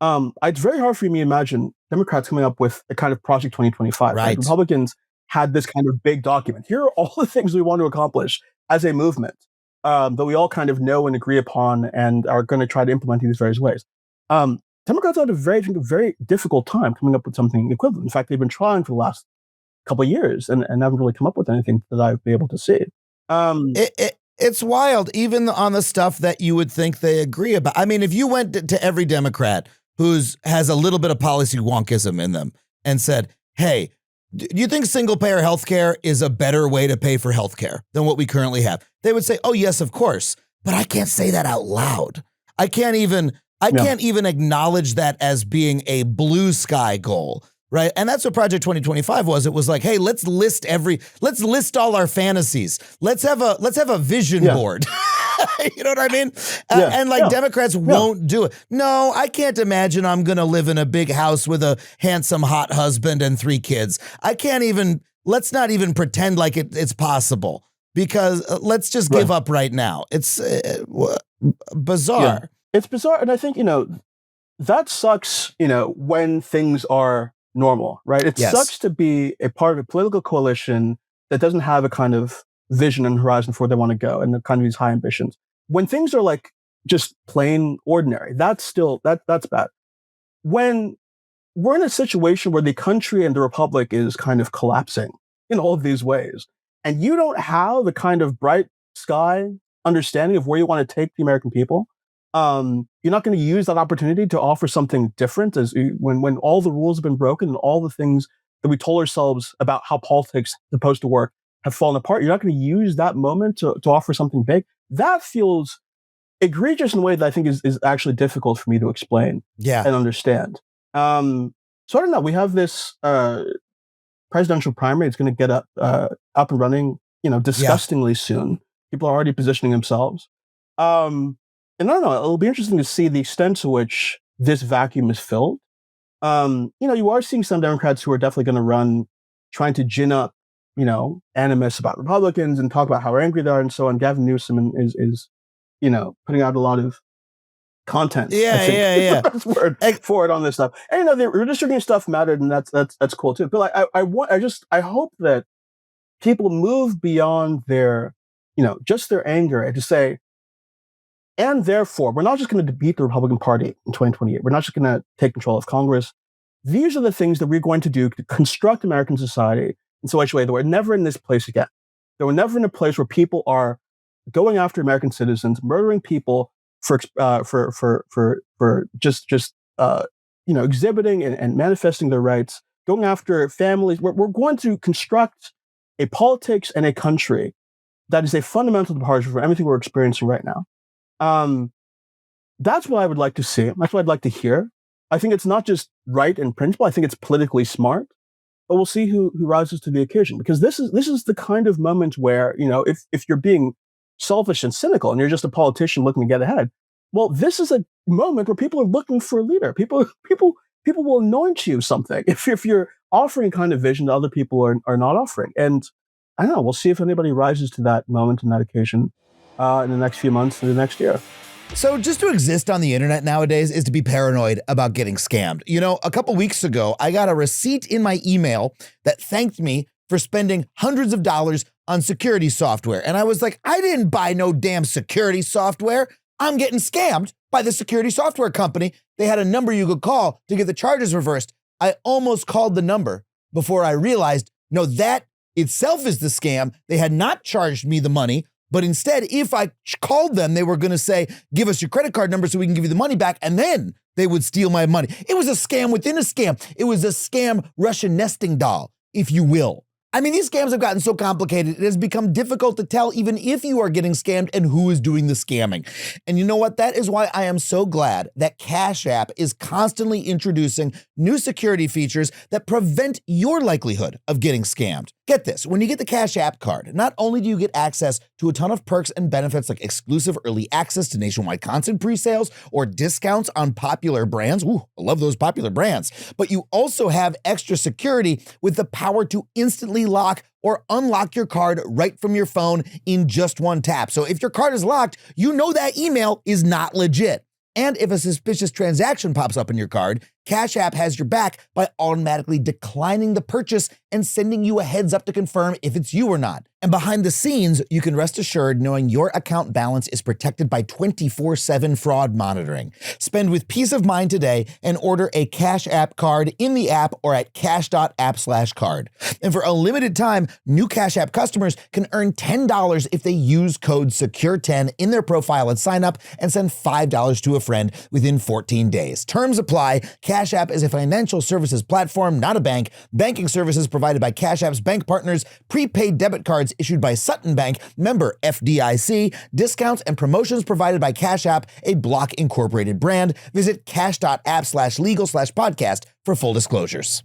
It's very hard for me to imagine Democrats coming up with a kind of Project 2025. Right? Republicans had this kind of big document. Here are all the things we want to accomplish as a movement that we all kind of know and agree upon and are going to try to implement in these various ways. Democrats had a very difficult time coming up with something equivalent. In fact, they've been trying for the last couple of years and haven't really come up with anything that I've been able to see. It's wild, even on the stuff that you would think they agree about. I mean, if you went to every Democrat has a little bit of policy wonkism in them and said, hey, do you think single-payer healthcare is a better way to pay for healthcare than what we currently have? They would say, oh, yes, of course. But I can't say that out loud. I can't even acknowledge that as being a blue sky goal, right? And that's what Project 2025 was. It was like, hey, let's list all our fantasies. Let's have a vision board. You know what I mean? Democrats won't do it. No, I can't imagine I'm going to live in a big house with a handsome, hot husband and 3 kids. Let's not even pretend like it's possible, because let's just give up right now. It's bizarre. Yeah. It's bizarre. And I think, that sucks, when things are normal, right? It sucks to be a part of a political coalition that doesn't have a kind of vision and horizon for where they want to go and the kind of these high ambitions. When things are like just plain ordinary, that's bad. When we're in a situation where the country and the republic is kind of collapsing in all of these ways, and you don't have the kind of bright sky understanding of where you want to take the American people, you're not going to use that opportunity to offer something different when all the rules have been broken and all the things that we told ourselves about how politics is supposed to work have fallen apart. You're not going to use that moment to offer something big. That feels egregious in a way that I think is actually difficult for me to explain Yeah. and understand. So I don't know. We have this presidential primary. It's going to get up and running, disgustingly soon. People are already positioning themselves. And I don't know. It'll be interesting to see the extent to which this vacuum is filled. You are seeing some Democrats who are definitely going to run, trying to gin up, animus about Republicans and talk about how angry they are and so on. Gavin Newsom is putting out a lot of content. Yeah. That's word for it on this stuff. And the redistricting stuff mattered, and that's cool too. But I hope that people move beyond their, just their anger and to say, and therefore, we're not just going to defeat the Republican Party in 2028. We're not just going to take control of Congress. These are the things that we're going to do to construct American society in such a way that we're never in this place again. That we're never in a place where people are going after American citizens, murdering people for just exhibiting and manifesting their rights, going after families. We're going to construct a politics and a country that is a fundamental departure from everything we're experiencing right now. That's what I would like to see. That's what I'd like to hear. I think it's not just right in principle. I think it's politically smart. But we'll see who rises to the occasion, because this is the kind of moment where, if you're being selfish and cynical and you're just a politician looking to get ahead, well, this is a moment where people are looking for a leader. People will anoint you something if you're offering kind of vision that other people are not offering. And I don't know. We'll see if anybody rises to that moment and that occasion in the next few months and the next year. So just to exist on the internet nowadays is to be paranoid about getting scammed. A couple weeks ago, I got a receipt in my email that thanked me for spending hundreds of dollars on security software. And I was like, I didn't buy no damn security software. I'm getting scammed by the security software company. They had a number you could call to get the charges reversed. I almost called the number before I realized, no, that itself is the scam. They had not charged me the money. But instead, if I called them, they were going to say, give us your credit card number so we can give you the money back. And then they would steal my money. It was a scam within a scam. It was a scam Russian nesting doll, if you will. I mean, these scams have gotten so complicated, it has become difficult to tell even if you are getting scammed and who is doing the scamming. And you know what? That is why I am so glad that Cash App is constantly introducing new security features that prevent your likelihood of getting scammed. Get this, when you get the Cash App card, not only do you get access to a ton of perks and benefits like exclusive early access to nationwide content pre-sales or discounts on popular brands. Ooh, I love those popular brands. But you also have extra security with the power to instantly lock or unlock your card right from your phone in just one tap. So if your card is locked, you know that email is not legit. And if a suspicious transaction pops up in your card, Cash App has your back by automatically declining the purchase and sending you a heads up to confirm if it's you or not. And behind the scenes, you can rest assured knowing your account balance is protected by 24/7 fraud monitoring. Spend with peace of mind today and order a Cash App card in the app or at cash.app/card. And for a limited time, new Cash App customers can earn $10 if they use code SECURE10 in their profile at sign up and send $5 to a friend within 14 days. Terms apply. Cash App is a financial services platform, not a bank. Banking services provided by Cash App's bank partners, prepaid debit cards issued by Sutton Bank, member FDIC, discounts and promotions provided by Cash App, a Block Incorporated brand. Visit cash.app/legal/podcast for full disclosures.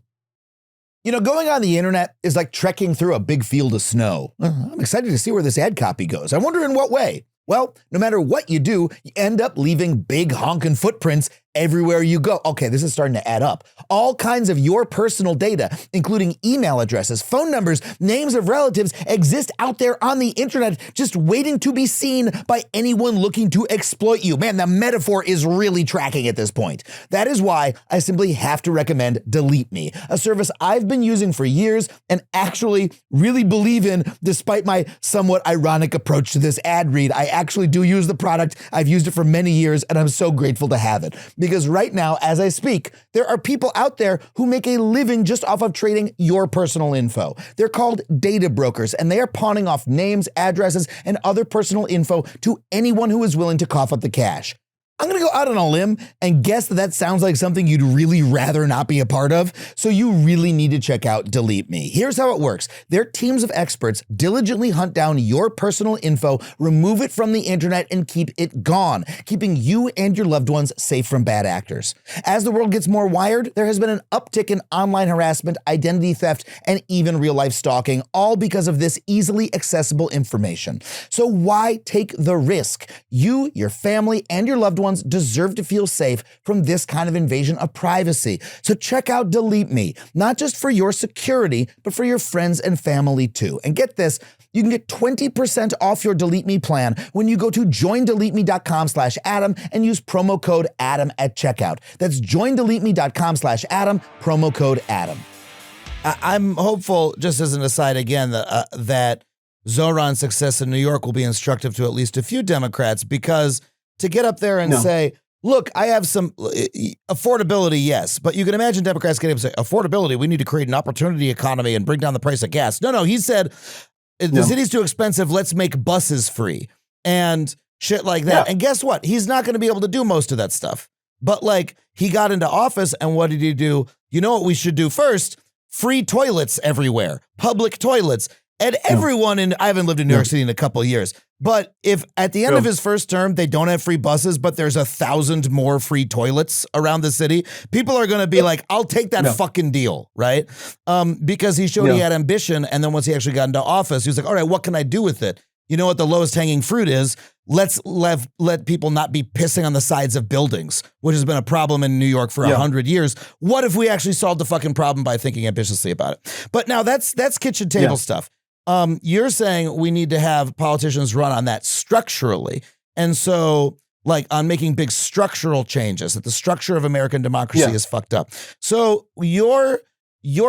Going on the internet is like trekking through a big field of snow. I'm excited to see where this ad copy goes. I wonder in what way. Well, no matter what you do, you end up leaving big honking footprints everywhere you go. Okay, this is starting to add up. All kinds of your personal data, including email addresses, phone numbers, names of relatives, exist out there on the internet just waiting to be seen by anyone looking to exploit you. Man, the metaphor is really tracking at this point. That is why I simply have to recommend Delete Me, a service I've been using for years and actually really believe in despite my somewhat ironic approach to this ad read. I actually do use the product. I've used it for many years and I'm so grateful to have it. Because right now, as I speak, there are people out there who make a living just off of trading your personal info. They're called data brokers, and they are pawning off names, addresses, and other personal info to anyone who is willing to cough up the cash. I'm going to go out on a limb and guess that sounds like something you'd really rather not be a part of. So you really need to check out Delete Me. Here's how it works. Their teams of experts diligently hunt down your personal info, remove it from the internet, and keep it gone, keeping you and your loved ones safe from bad actors. As the world gets more wired, there has been an uptick in online harassment, identity theft, and even real-life stalking, all because of this easily accessible information. So why take the risk? You, your family, and your loved ones deserve to feel safe from this kind of invasion of privacy. So check out Delete Me, not just for your security, but for your friends and family too. And get this, you can get 20% off your Delete Me plan when you go to joindeleteme.com/Adam and use promo code Adam at checkout. That's joindeleteme.com/Adam, promo code Adam. I'm hopeful, just as an aside again, that Zoran's success in New York will be instructive to at least a few Democrats, because to get up there and say, look, I have some affordability, yes, but you can imagine Democrats getting up and say, affordability, we need to create an opportunity economy and bring down the price of gas. No, he said, the city's too expensive, let's make buses free and shit like that. Yeah. And guess what? He's not going to be able to do most of that stuff. But like, he got into office, and what did he do? You know what we should do first? Free toilets everywhere, public toilets. And everyone I haven't lived in New York City in a couple of years, but if at the end of his first term, they don't have free buses, but there's 1,000 more free toilets around the city, people are going to be like, I'll take that fucking deal, right? Because he showed he had ambition. And then once he actually got into office, he was like, all right, what can I do with it? You know what the lowest hanging fruit is? Let's let people not be pissing on the sides of buildings, which has been a problem in New York for 100 years. What if we actually solved the fucking problem by thinking ambitiously about it? But now that's kitchen table stuff. You're saying we need to have politicians run on that structurally. And so, like, on making big structural changes, that the structure of American democracy is fucked up. So your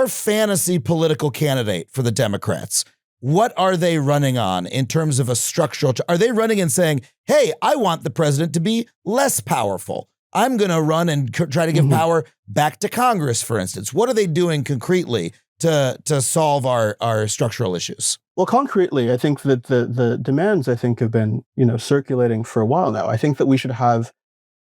fantasy political candidate for the Democrats, what are they running on in terms of a structural? Are they running and saying, hey, I want the president to be less powerful. I'm going to run and try to give power back to Congress, for instance. What are they doing concretely to solve our structural issues? Well, concretely, I think that the demands, I think, have been, circulating for a while now. I think that we should have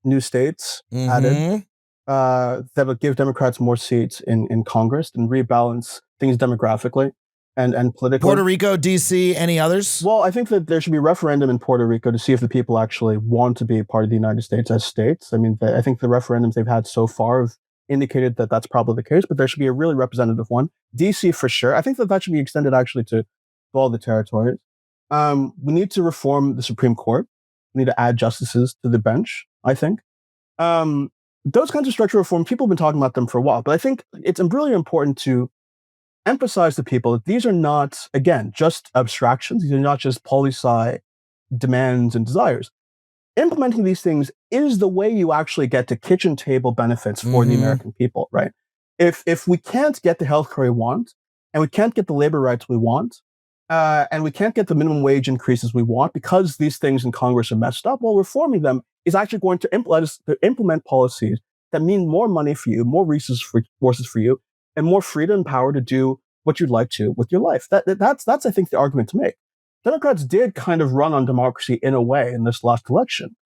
new states added that would give Democrats more seats in Congress and rebalance things demographically and politically. Puerto Rico, D.C., any others? Well, I think that there should be a referendum in Puerto Rico to see if the people actually want to be part of the United States as states. I mean, I think the referendums they've had so far have indicated that that's probably the case, but there should be a really representative one. DC for sure. I think that should be extended actually to all the territories. We need to reform the Supreme Court. We need to add justices to the bench, I think. Those kinds of structural reform, people have been talking about them for a while, but I think it's really important to emphasize to people that these are not, again, just abstractions. These are not just poli-sci demands and desires. Implementing these things is the way you actually get to kitchen table benefits for the American people, right? If we can't get the healthcare we want, and we can't get the labor rights we want, and we can't get the minimum wage increases we want because these things in Congress are messed up, well, reforming them is actually going to implement policies that mean more money for you, more resources for you, and more freedom and power to do what you'd like to with your life. That's I think, the argument to make. Democrats did kind of run on democracy in a way in this last election,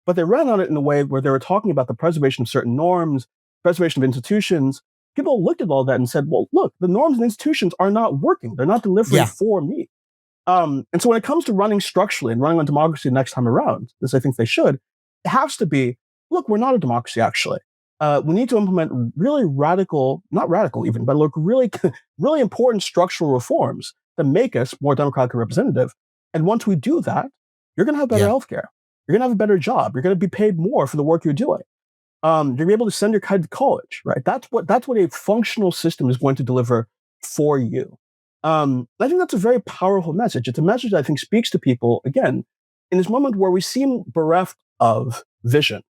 but they ran on it in a way where they were talking about the preservation of certain norms, preservation of institutions. People looked at all that and said, well, look, the norms and institutions are not working. They're not delivering for me. And so when it comes to running structurally and running on democracy next time around, as I think they should, it has to be, look, we're not a democracy, actually. We need to implement really radical, not radical even, but look, really, really important structural reforms that make us more democratically representative. And once we do that, you're going to have better healthcare. You're going to have a better job. You're going to be paid more for the work you're doing. You're going to be able to send your kid to college, right? That's what a functional system is going to deliver for you. I think that's a very powerful message. It's a message that I think speaks to people, again, in this moment where we seem bereft of vision.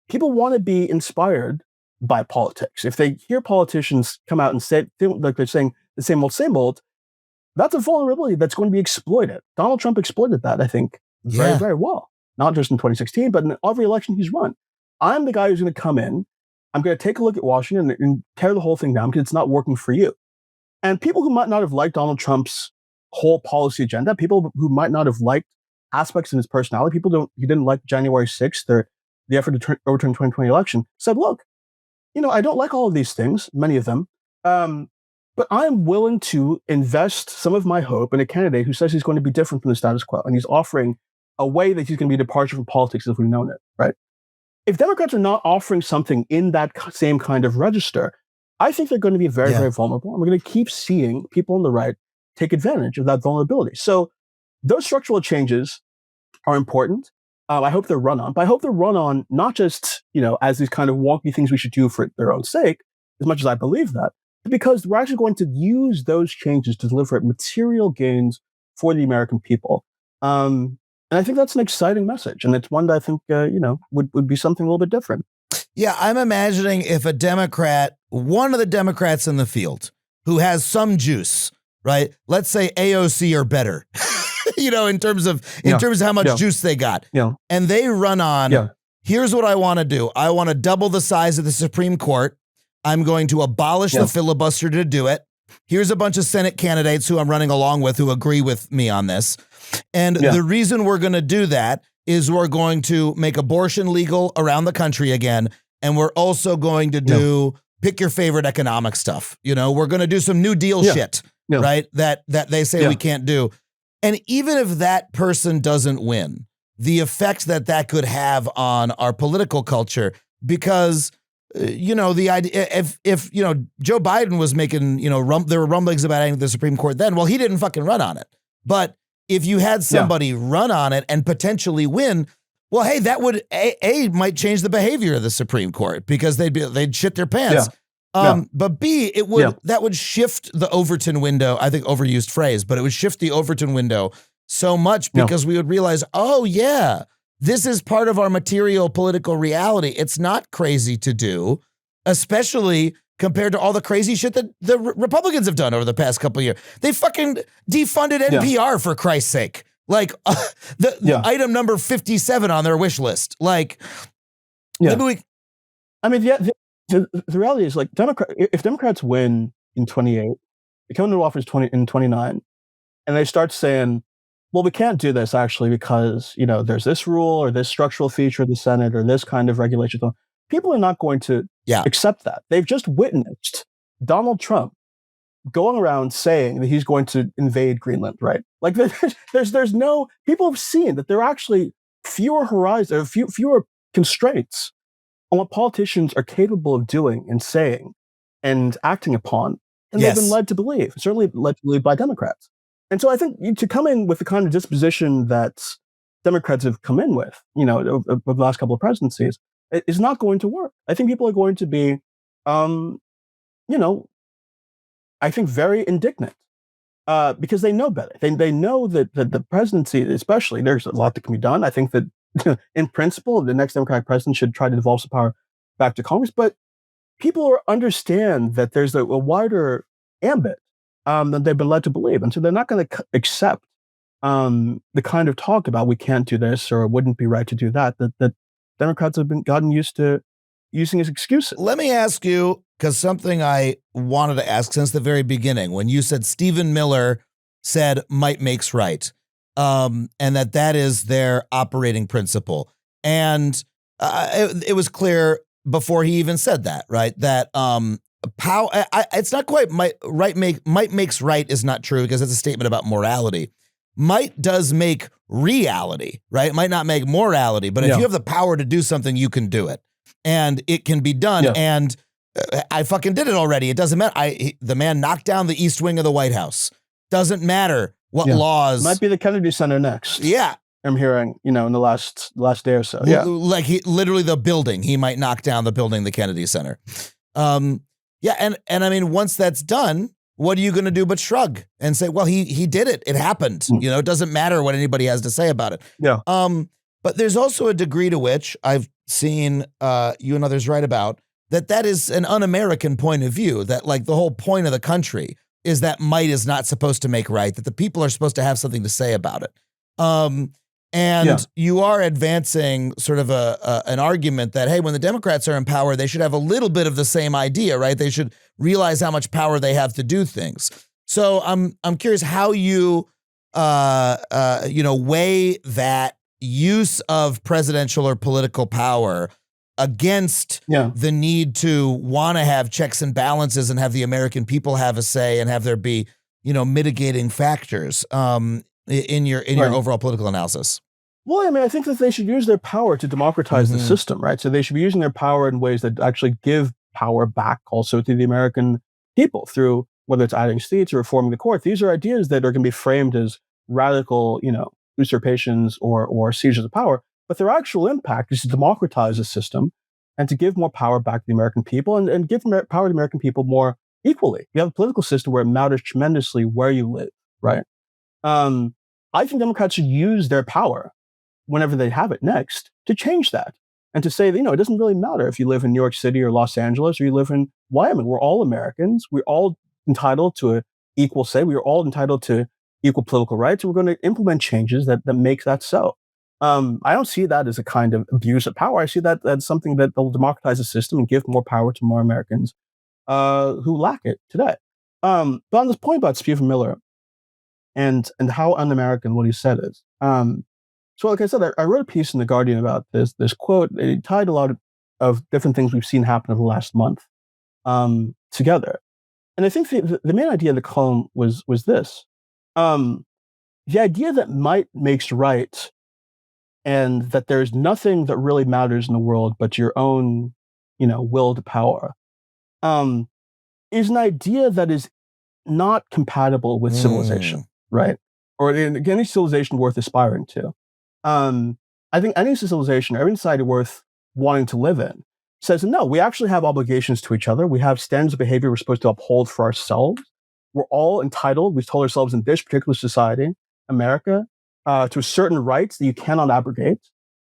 People want to be inspired by politics. If they hear politicians come out and say, like they're saying the same old, that's a vulnerability that's going to be exploited. Donald Trump exploited that, I think, very, very well. Not just in 2016, but in every election he's run. I'm the guy who's going to come in. I'm going to take a look at Washington and tear the whole thing down because it's not working for you. And people who might not have liked Donald Trump's whole policy agenda, people who might not have liked aspects in his personality, he didn't like January 6th or the effort to overturn the 2020 election, said, look, I don't like all of these things, many of them, but I'm willing to invest some of my hope in a candidate who says he's going to be different from the status quo, and he's offering a way that he's going to be a departure from politics as we've known it, right? If Democrats are not offering something in that same kind of register, I think they're going to be very, very vulnerable, and we're going to keep seeing people on the right take advantage of that vulnerability. So those structural changes are important. I hope they're run on, but I hope they're run on not just, as these kind of wonky things we should do for their own sake, as much as I believe that, but because we're actually going to use those changes to deliver material gains for the American people. And I think that's an exciting message. And it's one that I think, would be something a little bit different. Yeah, I'm imagining if a Democrat, one of the Democrats in the field who has some juice, right? Let's say AOC or better. In terms of how much juice they got. And they run on, here's what I want to do. I want to double the size of the Supreme Court. I'm going to abolish the filibuster to do it. Here's a bunch of Senate candidates who I'm running along with who agree with me on this. And the reason we're going to do that is we're going to make abortion legal around the country again. And we're also going to do pick your favorite economic stuff. We're going to do some New Deal shit, right? That they say we can't do. And even if that person doesn't win, the effect that could have on our political culture, because, the idea, if Joe Biden was making, there were rumblings about adding the Supreme Court then, well, he didn't fucking run on it. But if you had somebody run on it and potentially win, well, hey, that would, might change the behavior of the Supreme Court because they'd shit their pants. But B, that would shift the Overton window. I think overused phrase, but it would shift the Overton window so much because we would realize, oh yeah, this is part of our material political reality. It's not crazy to do, especially compared to all the crazy shit that the Republicans have done over the past couple of years. They fucking defunded NPR for Christ's sake. Like the item number 57 on their wish list. Like, maybe we. I mean, the reality is, like, if Democrats win in 28, they come into office in 29, and they start saying, well, we can't do this actually because, there's this rule or this structural feature of the Senate or this kind of regulation. People are not going to accept that. They've just witnessed Donald Trump going around saying that he's going to invade Greenland, right? Like, there's no, people have seen that there are actually fewer horizons, fewer constraints on what politicians are capable of doing and saying and acting upon, and they've been led to believe, certainly led to believe by Democrats. And so I think to come in with the kind of disposition that Democrats have come in with, over the last couple of presidencies, is not going to work. I think people are going to be, I think very indignant because they know better. They know that the presidency, especially, there's a lot that can be done. I think that in principle, the next Democratic president should try to devolve some power back to Congress. But people understand that there's a wider ambit than they've been led to believe. And so they're not going to accept the kind of talk about we can't do this or it wouldn't be right to do that Democrats have gotten used to using as excuses. Let me ask you, because something I wanted to ask since the very beginning, when you said Stephen Miller said might makes right. And that is their operating principle. And it was clear before he even said that, right? That it's not quite might makes right is not true because it's a statement about morality. Might does make reality, right? It might not make morality, but if you have the power to do something, you can do it. And it can be done. And I fucking did it already. It doesn't matter. The man knocked down the East Wing of the White House. Doesn't matter what laws. Might be the Kennedy Center next. Yeah. I'm hearing, in the last day or so. Yeah. Like literally the building. He might knock down the building, the Kennedy Center. And I mean, once that's done, what are you going to do but shrug and say, well, he did it. It happened. It doesn't matter what anybody has to say about it. Yeah. But there's also a degree to which I've seen you and others write about that is an un-American point of view, that like the whole point of the country is that might is not supposed to make right, that the people are supposed to have something to say about it. You are advancing sort of an argument that, hey, when the Democrats are in power, they should have a little bit of the same idea, right? They should realize how much power they have to do things. So I'm curious how you, weigh that, use of presidential or political power against the need to want to have checks and balances and have the American people have a say and have there be, mitigating factors in your overall political analysis? Well, I mean, I think that they should use their power to democratize the system, right? So they should be using their power in ways that actually give power back also to the American people through whether it's adding seats or reforming the court. These are ideas that are going to be framed as radical, usurpations or seizures of power. But their actual impact is to democratize the system and to give more power back to the American people and give power to the American people more equally. You have a political system where it matters tremendously where you live, right? I think Democrats should use their power whenever they have it next to change that and to say that, it doesn't really matter if you live in New York City or Los Angeles or you live in Wyoming. We're all Americans. We're all entitled to an equal say. We are all entitled to equal political rights. And we're going to implement changes that make that so. I don't see that as a kind of abuse of power. I see that as something that will democratize the system and give more power to more Americans who lack it today. But on this point about Stephen Miller and how un-American what he said is, so like I said, I wrote a piece in The Guardian about this quote. It tied a lot of different things we've seen happen in the last month together. And I think the main idea of the column was this. The idea that might makes right and that there's nothing that really matters in the world but your own, will to power, is an idea that is not compatible with civilization, right? Or any civilization worth aspiring to. I think any civilization, every society worth wanting to live in says, no, we actually have obligations to each other. We have standards of behavior we're supposed to uphold for ourselves. We're all entitled, we've told ourselves in this particular society, America, to certain rights that you cannot abrogate.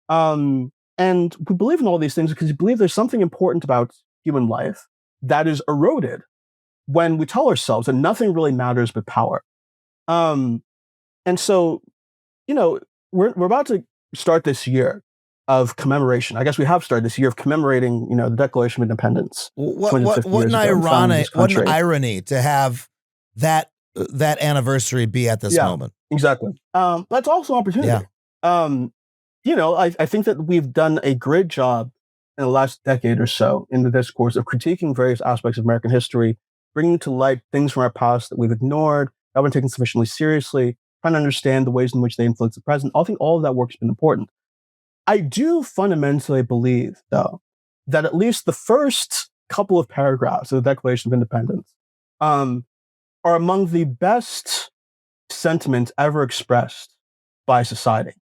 And we believe in all these things because we believe there's something important about human life that is eroded when we tell ourselves that nothing really matters but power. And so, we're about to start this year of commemoration. I guess we have started this year of commemorating, the Declaration of Independence. What an irony to have that anniversary be at this moment. Exactly. But it's also an opportunity. I think that we've done a great job in the last decade or so in the discourse of critiquing various aspects of American history, bringing to light things from our past that we've ignored, haven't taken sufficiently seriously, trying to understand the ways in which they influence the present. I think all of that work has been important. I do fundamentally believe, though, that at least the first couple of paragraphs of the Declaration of Independence are among the best sentiments ever expressed by society.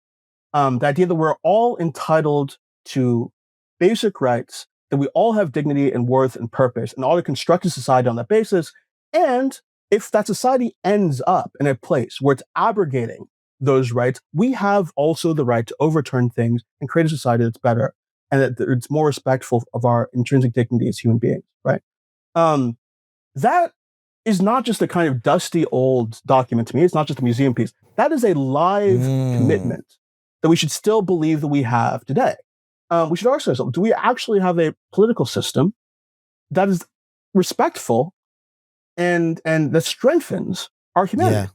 The idea that we're all entitled to basic rights, that we all have dignity and worth and purpose, and ought to construct a society on that basis. And if that society ends up in a place where it's abrogating those rights, we have also the right to overturn things and create a society that's better and that it's more respectful of our intrinsic dignity as human beings, right? That is not just a kind of dusty old document to me. It's not just a museum piece. That is a live commitment that we should still believe that we have today. We should ask ourselves, do we actually have a political system that is respectful and that strengthens our humanity?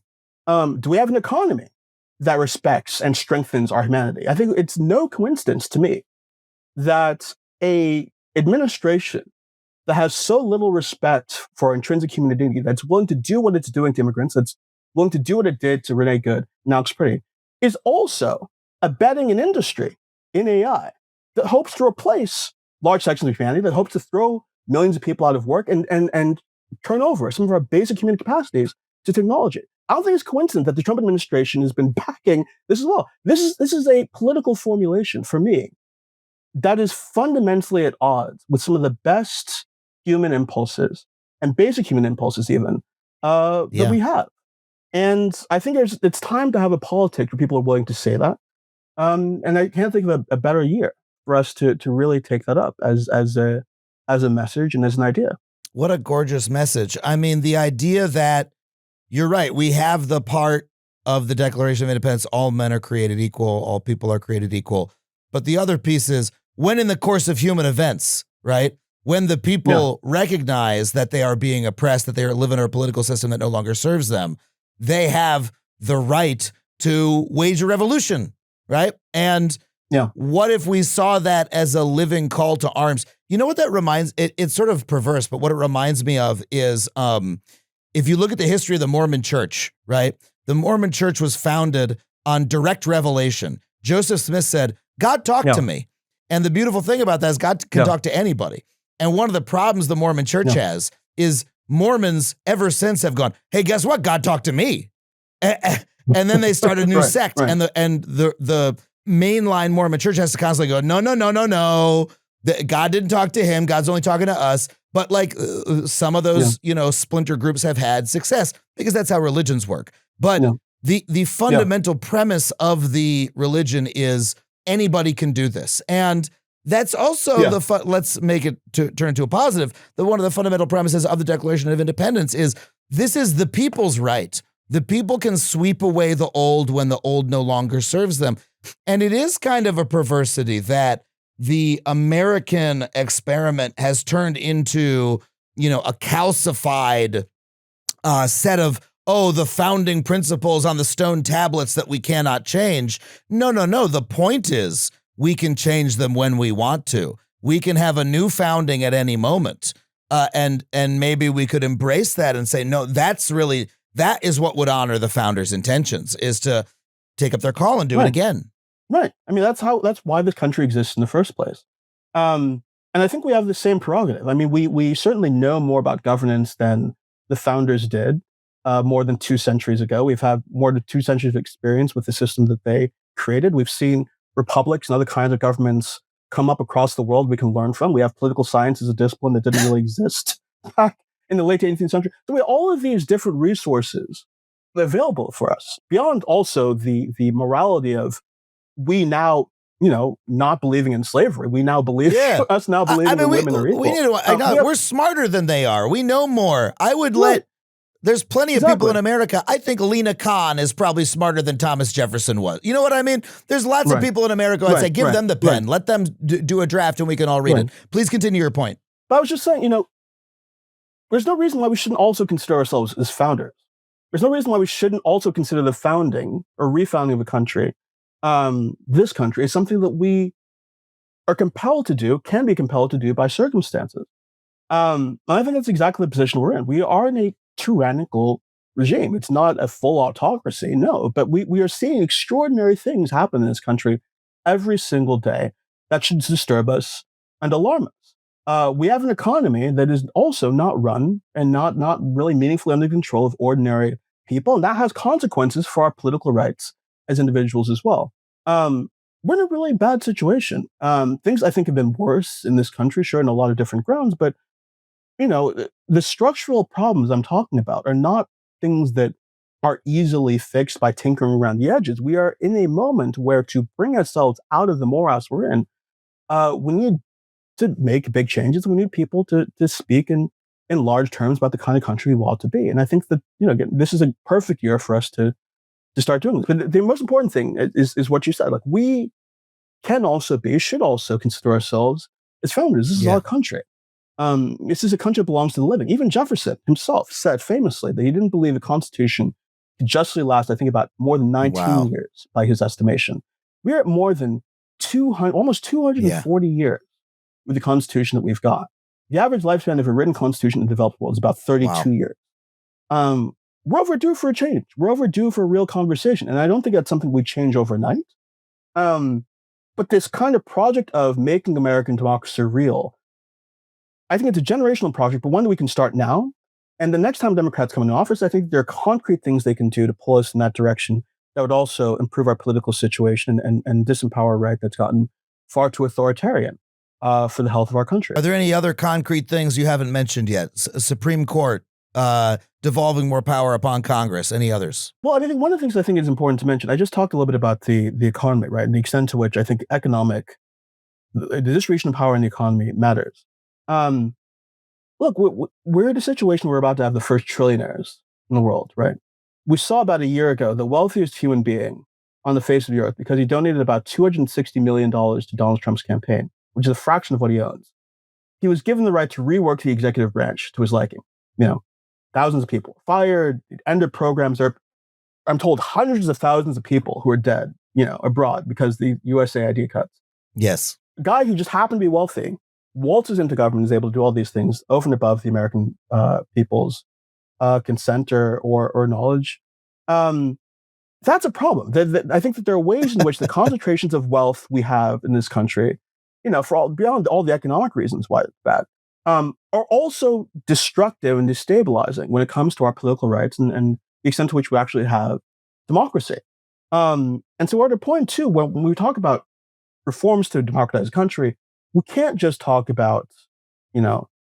Do we have an economy that respects and strengthens our humanity? I think it's no coincidence to me that a administration that has so little respect for intrinsic human dignity, that's willing to do what it's doing to immigrants, that's willing to do what it did to Renee Good, now it's pretty, is also abetting an industry in AI that hopes to replace large sections of humanity, that hopes to throw millions of people out of work and turn over some of our basic human capacities to technology. I don't think it's coincident that the Trump administration has been backing this as well. This is a political formulation for me that is fundamentally at odds with some of the best human impulses and basic human impulses even that we have. And I think it's time to have a politics where people are willing to say that. And I can't think of a better year for us to really take that up as a message and as an idea. What a gorgeous message. I mean, the idea that you're right, we have the part of the Declaration of Independence, all men are created equal, all people are created equal. But the other piece is when in the course of human events, right? When the people recognize that they are being oppressed, that they are living in a political system that no longer serves them, they have the right to wage a revolution right? And what if we saw that as a living call to arms? You know what that reminds, it's sort of perverse, but what it reminds me of is if you look at the history of the Mormon church, right? The Mormon church was founded on direct revelation. Joseph Smith said, God talked to me. And the beautiful thing about that is God can talk to anybody. And one of the problems the Mormon church has is Mormons ever since have gone, hey, guess what? God talked to me. And then they started a new sect. And the mainline Mormon church has to constantly go, no. God didn't talk to him. God's only talking to us. But like some of those, splinter groups have had success because that's how religions work. But the fundamental premise of the religion is anybody can do this. And that's also let's make it turn to a positive. One of the fundamental premises of the Declaration of Independence is this is the people's right. The people can sweep away the old when the old no longer serves them. And it is kind of a perversity that the American experiment has turned into, a calcified set of, the founding principles on the stone tablets that we cannot change. No. The point is we can change them when we want to. We can have a new founding at any moment. And maybe we could embrace that and say, no, that is what would honor the founders' intentions, is to take up their call and do it again. Right. I mean, that's why this country exists in the first place. And I think we have the same prerogative. I mean, we certainly know more about governance than the founders did more than 2 centuries ago. We've had more than 2 centuries of experience with the system that they created. We've seen republics and other kinds of governments come up across the world we can learn from. We have political science as a discipline that didn't really exist back in the late 18th century. So we have all of these different resources available for us, beyond also the morality of we now, not believing in slavery. We now believe, us now believing in women are equal. We're smarter than they are. We know more. I would there's plenty of people in America. I think Lena Khan is probably smarter than Thomas Jefferson was. You know what I mean? There's lots of people in America. I'd say, give them the pen. Let them do a draft and we can all read it. Please continue your point. But I was just saying, there's no reason why we shouldn't also consider ourselves as founders. There's no reason why we shouldn't also consider the founding or refounding of a country, this country, is something that we are compelled to do, can be compelled to do by circumstances. And I think that's exactly the position we're in. We are in a tyrannical regime. It's not a full autocracy, no, but we are seeing extraordinary things happen in this country every single day that should disturb us and alarm us. We have an economy that is also not run and not really meaningfully under control of ordinary people, and that has consequences for our political rights as individuals as well. We're in a really bad situation. Things I think have been worse in this country, sure, in a lot of different grounds, but the structural problems I'm talking about are not things that are easily fixed by tinkering around the edges. We are in a moment where, to bring ourselves out of the morass we're in, we need to make big changes. We need people to speak in large terms about the kind of country we want to be. And I think that, again, this is a perfect year for us to start doing this. But the most important thing is what you said. Like, we should also consider ourselves as founders. This is our country. This is a country that belongs to the living. Even Jefferson himself said famously that he didn't believe the Constitution could justly last, I think, about more than 19 years by his estimation. We're at more than almost 240 years with the Constitution that we've got. The average lifespan of a written Constitution in the developed world is about 32 years. We're overdue for a change. We're overdue for a real conversation. And I don't think that's something we change overnight. But this kind of project of making American democracy real, I think it's a generational project, but one that we can start now. And the next time Democrats come into office, I think there are concrete things they can do to pull us in that direction that would also improve our political situation and disempower a right that's gotten far too authoritarian for the health of our country. Are there any other concrete things you haven't mentioned yet? Supreme Court, devolving more power upon Congress, any others? Well, I mean, one of the things I think is important to mention, I just talked a little bit about the economy, right? And the extent to which I think the distribution of power in the economy matters. Look, we're in a situation where we're about to have the first trillionaires in the world, right? We saw about a year ago the wealthiest human being on the face of the earth, because he donated about $260 million to Donald Trump's campaign, which is a fraction of what he owns. He was given the right to rework the executive branch to his liking. Thousands of people fired, ended programs. I'm told hundreds of thousands of people who are dead abroad because the USAID cuts. Yes. A guy who just happened to be wealthy waltzes into government, is able to do all these things over and above the American people's consent or knowledge. That's a problem. I think that there are ways in which the concentrations of wealth we have in this country, beyond all the economic reasons why it's bad, are also destructive and destabilizing when it comes to our political rights and the extent to which we actually have democracy. And so we're at a point too when we talk about reforms to democratize the country, we can't just talk about,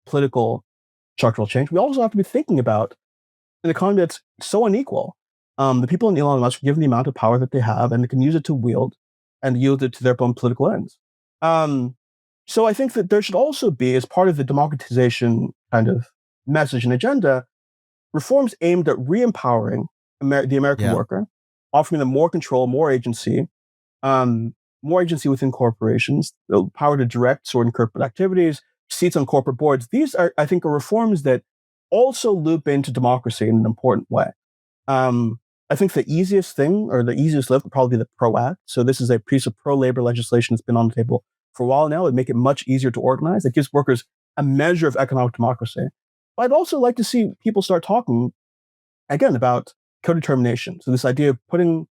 political structural change. We also have to be thinking about an economy that's so unequal. The people in Elon Musk are given the amount of power that they have, and they can use it to wield and yield it to their own political ends. So I think that there should also be, as part of the democratization kind of message and agenda, reforms aimed at re-empowering the American worker, offering them more control, more agency within corporations, the power to direct certain corporate activities, seats on corporate boards. These are, I think, are reforms that also loop into democracy in an important way. I think the easiest thing, or the easiest lift, would probably be the PRO Act. So this is a piece of pro-labor legislation that's been on the table for a while now. It'd make it much easier to organize. It gives workers a measure of economic democracy. But I'd also like to see people start talking, again, about co-determination. So this idea of putting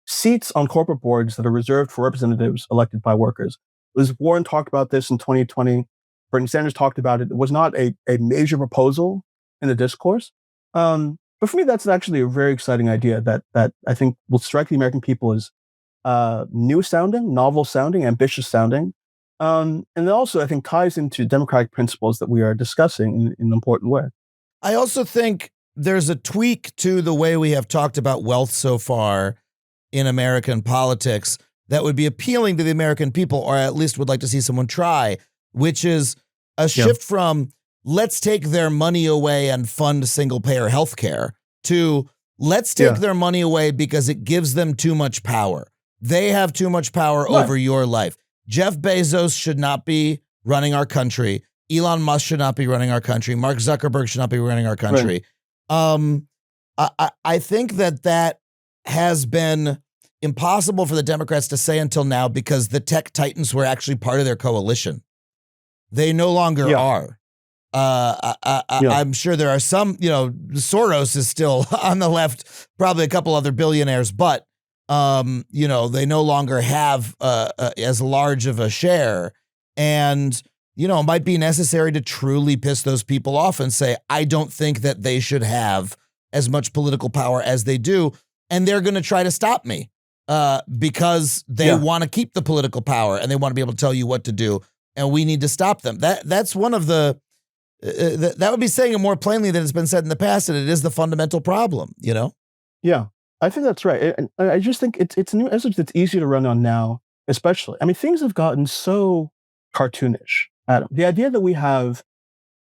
seats on corporate boards that are reserved for representatives elected by workers. Liz Warren talked about this in 2020. Bernie Sanders talked about it. It was not a major proposal in the discourse. But for me, that's actually a very exciting idea that I think will strike the American people as new sounding, novel sounding, ambitious sounding. And it also, I think, ties into democratic principles that we are discussing in an important way. I also think there's a tweak to the way we have talked about wealth so far in American politics that would be appealing to the American people, or at least would like to see someone try, which is a shift from let's take their money away and fund single-payer healthcare to let's take their money away because it gives them too much power. They have too much power over your life. Jeff Bezos should not be running our country. Elon Musk should not be running our country. Mark Zuckerberg should not be running our country. I think that has been impossible for the Democrats to say until now because the tech titans were actually part of their coalition. They no longer are. I'm sure there are some, Soros is still on the left, probably a couple other billionaires, but, they no longer have as large of a share. And, it might be necessary to truly piss those people off and say, I don't think that they should have as much political power as they do. And they're going to try to stop me because they want to keep the political power and they want to be able to tell you what to do. And we need to stop them. That's one of the, that would be saying it more plainly than it's been said in the past. And it is the fundamental problem, Yeah, I think that's right. And I just think it's a new message that's easy to run on now, especially. I mean, things have gotten so cartoonish, Adam. The idea that we have,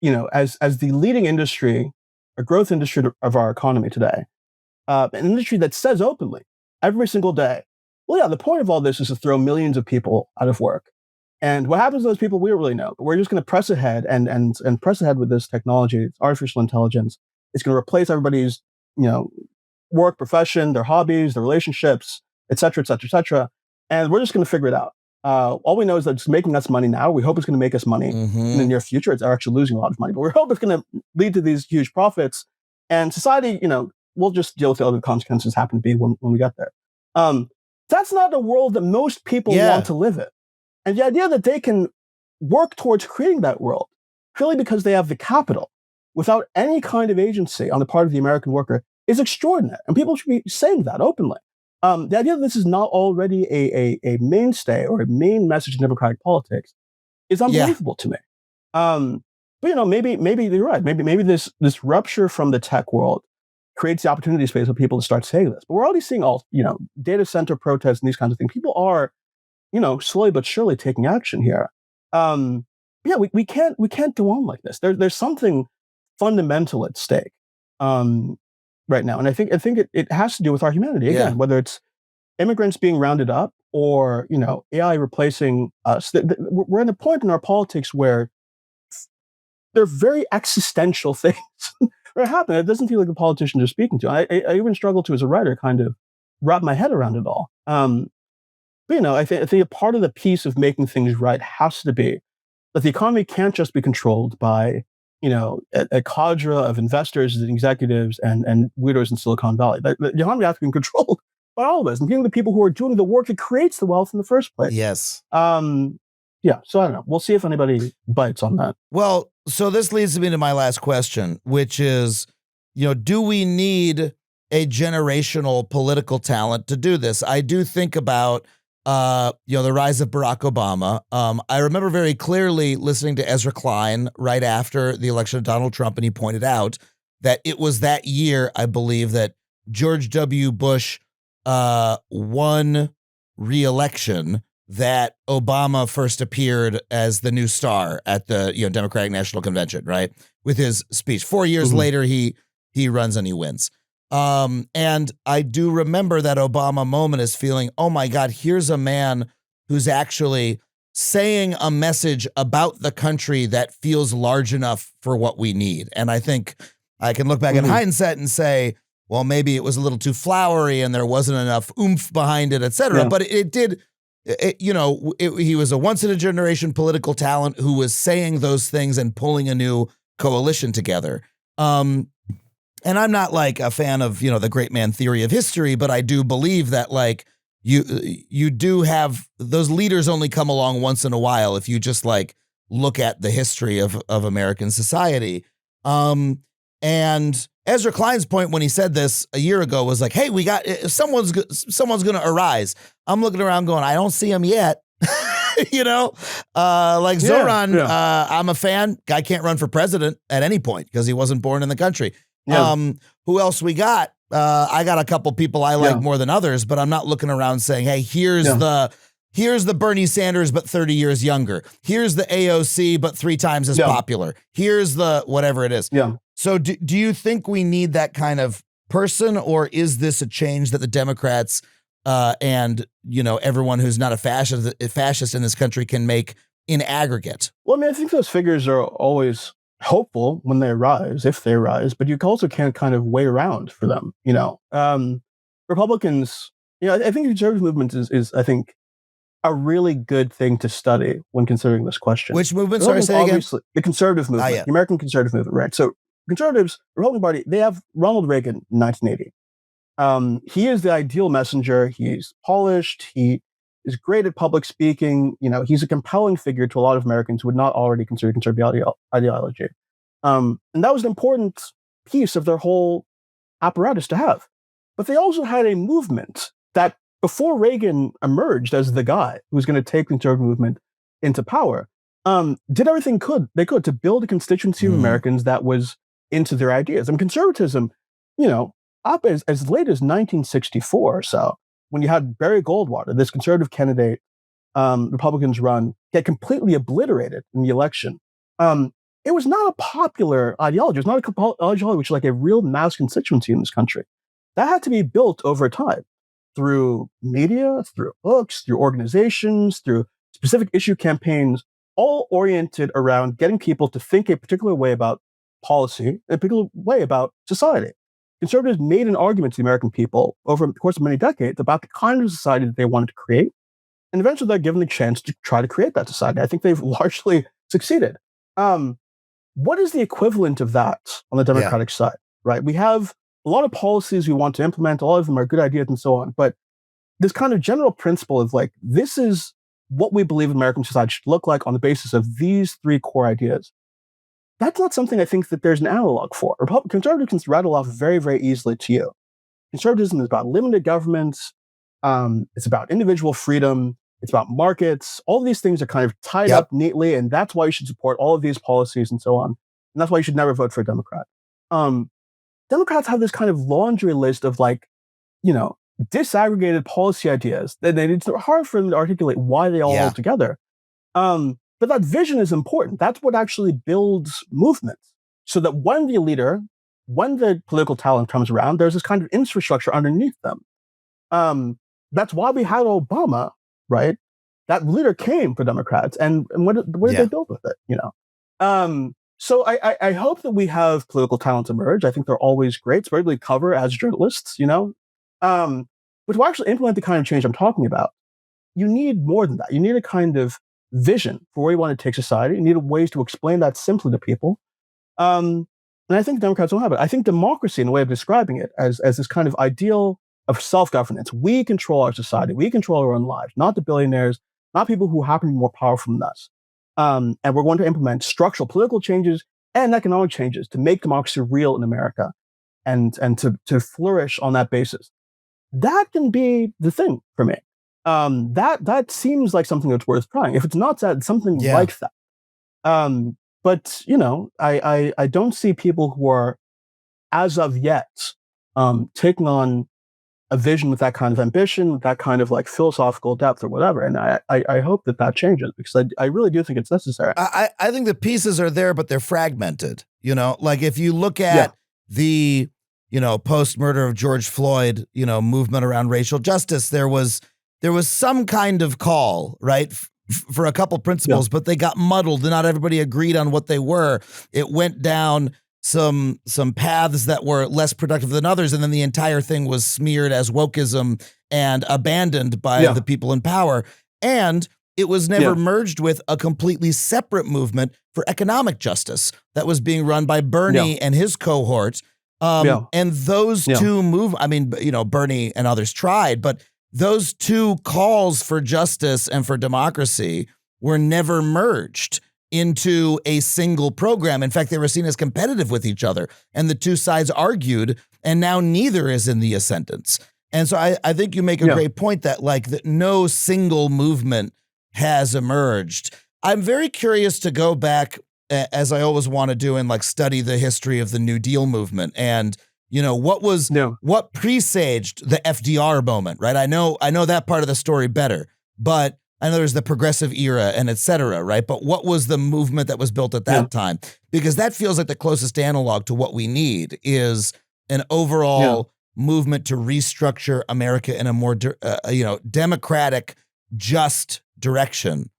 as the leading industry, a growth industry of our economy today, an industry that says openly every single day, well, yeah, the point of all this is to throw millions of people out of work. And what happens to those people, we don't really know. But we're just going to press ahead and press ahead with this technology, artificial intelligence. It's going to replace everybody's, work, profession, their hobbies, their relationships, et cetera, et cetera, et cetera. And we're just going to figure it out. All we know is that it's making us money now. We hope it's going to make us money in the near future. It's actually losing a lot of money, but we hope it's going to lead to these huge profits. And society, we'll just deal with the other consequences happen to be when we get there. That's not the world that most people want to live in. And the idea that they can work towards creating that world purely because they have the capital without any kind of agency on the part of the American worker is extraordinary. And people should be saying that openly. The idea that this is not already a mainstay or a main message in democratic politics is unbelievable to me. But maybe you're right. Maybe this rupture from the tech world creates the opportunity space for people to start saying this. But we're already seeing data center protests and these kinds of things. People are, slowly but surely taking action here. We can't go on like this. There's something fundamental at stake right now, and I think it has to do with our humanity again. Whether it's immigrants being rounded up or AI replacing us, we're at a point in our politics where they're very existential things are happening. It doesn't feel like the politicians are speaking to. I even struggle to, as a writer, kind of wrap my head around it all. But I think a part of the piece of making things right has to be that the economy can't just be controlled by a cadre of investors and executives and weirdos in Silicon Valley. The economy has to be controlled by all of us, including the people who are doing the work that creates the wealth in the first place. Yes. Yeah. So I don't know. We'll see if anybody bites on that. Well, so this leads me to my last question, which is, do we need a generational political talent to do this? I do think about the rise of Barack Obama. I remember very clearly listening to Ezra Klein right after the election of Donald Trump, and he pointed out that it was that year, I believe, that George W. Bush won re-election that Obama first appeared as the new star at the Democratic National Convention, right? With his speech. 4 years later, he runs and he wins. And I do remember that Obama moment as feeling, oh my God, here's a man who's actually saying a message about the country that feels large enough for what we need. And I think I can look back in hindsight and say, well, maybe it was a little too flowery and there wasn't enough oomph behind it, et cetera. Yeah. But it did, he was a once in a generation political talent who was saying those things and pulling a new coalition together. And I'm not like a fan of, the great man theory of history, but I do believe that like you do have those leaders only come along once in a while if you just like look at the history of American society. And Ezra Klein's point when he said this a year ago was like, hey, we got someone's going to arise. I'm looking around going, I don't see him yet. Like Zoran, I'm a fan. Guy can't run for president at any point because he wasn't born in the country. Yeah. Who else we got? I got a couple people I like more than others, but I'm not looking around saying, hey, here's the Bernie Sanders, but 30 years younger. Here's the AOC, but 3 times as popular. Here's the whatever it is. Yeah. So do you think we need that kind of person, or is this a change that the Democrats and everyone who's not a fascist in this country can make in aggregate? Well, I mean, I think those figures are always hopeful when they rise, if they rise, but you also can't kind of wait around for them. Republicans, I think the conservative movement is I think a really good thing to study when considering this question. Which movement? Sorry, say again. The conservative movement, the American conservative movement, right? So conservatives, Republican Party, they have Ronald Reagan in 1980. He is the ideal messenger. He's polished. He is great at public speaking. He's a compelling figure to a lot of Americans who would not already consider conservative ideology. And that was an important piece of their whole apparatus to have. But they also had a movement that, before Reagan emerged as the guy who was going to take the conservative movement into power, did everything they could to build a constituency of Americans that was into their ideas. And conservatism, up as late as 1964 or so, when you had Barry Goldwater, this conservative candidate Republicans run, get completely obliterated in the election. It was not a popular ideology. It was not a ideology which like a real mass constituency in this country. That had to be built over time through media, through books, through organizations, through specific issue campaigns, all oriented around getting people to think a particular way about policy, a particular way about society. Conservatives made an argument to the American people over the course of many decades about the kind of society that they wanted to create. And eventually they're given the chance to try to create that society. I think they've largely succeeded. What is the equivalent of that on the Democratic side, right? We have a lot of policies we want to implement. A lot of them are good ideas and so on. But this kind of general principle of like, this is what we believe American society should look like on the basis of these 3 core ideas. That's not something I think that there's an analog for. Conservatives can rattle off very, very easily to you. Conservatism is about limited government. It's about individual freedom. It's about markets. All of these things are kind of tied up neatly, and that's why you should support all of these policies and so on. And that's why you should never vote for a Democrat. Democrats have this kind of laundry list of disaggregated policy ideas that it's hard for them to articulate why they all hold together. But that vision is important. That's what actually builds movements. So that when the political talent comes around, there's this kind of infrastructure underneath them. That's why we had Obama, right? That leader came for Democrats, and what did they build with it? So I hope that we have political talents emerge. I think they're always great, especially cover as journalists. But to actually implement the kind of change I'm talking about, you need more than that. You need a kind of vision for where you want to take society. You need ways to explain that simply to people. And I think Democrats don't have it. I think democracy, in a way of describing it, as this kind of ideal of self-governance. We control our society. We control our own lives, not the billionaires, not people who happen to be more powerful than us. And we're going to implement structural political changes and economic changes to make democracy real in America and to flourish on that basis. That can be the thing for me. That seems like something that's worth trying. If it's not that, something like that. But I don't see people who are, as of yet, taking on a vision with that kind of ambition, with that kind of like philosophical depth or whatever. And I hope that changes, because I really do think it's necessary. I think the pieces are there, but they're fragmented. Like if you look at the post-murder of George Floyd, movement around racial justice, there was some kind of call, right, for a couple principles, but they got muddled and not everybody agreed on what they were. It went down some paths that were less productive than others, and then the entire thing was smeared as wokeism and abandoned by the people in power. And it was never merged with a completely separate movement for economic justice that was being run by Bernie and his cohort. And those two Bernie and others tried, but those two calls for justice and for democracy were never merged into a single program. In fact, they were seen as competitive with each other, and the two sides argued, and now neither is in the ascendance. And so I think you make a great point that that no single movement has emerged. I'm very curious to go back, as I always want to do, and study the history of the New Deal movement and what presaged the FDR moment, right? I know that part of the story better, but I know there's the progressive era and et cetera, right? But what was the movement that was built at that time? Because that feels like the closest analog to what we need is an overall movement to restructure America in a more, democratic, just direction.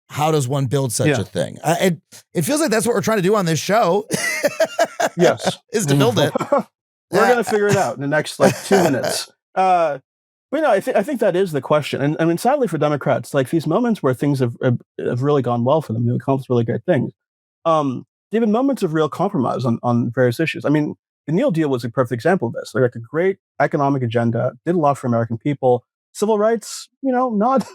How does one build such a thing? It feels like that's what we're trying to do on this show. Yes. Is to build it. We're going to figure it out in the next 2 minutes. But I think that is the question. And I mean, sadly for Democrats, these moments where things have really gone well for them, they've accomplished really great things. They've been moments of real compromise on various issues. I mean, the Neal deal was a perfect example of this. They're a great economic agenda, did a lot for American people. Civil rights, not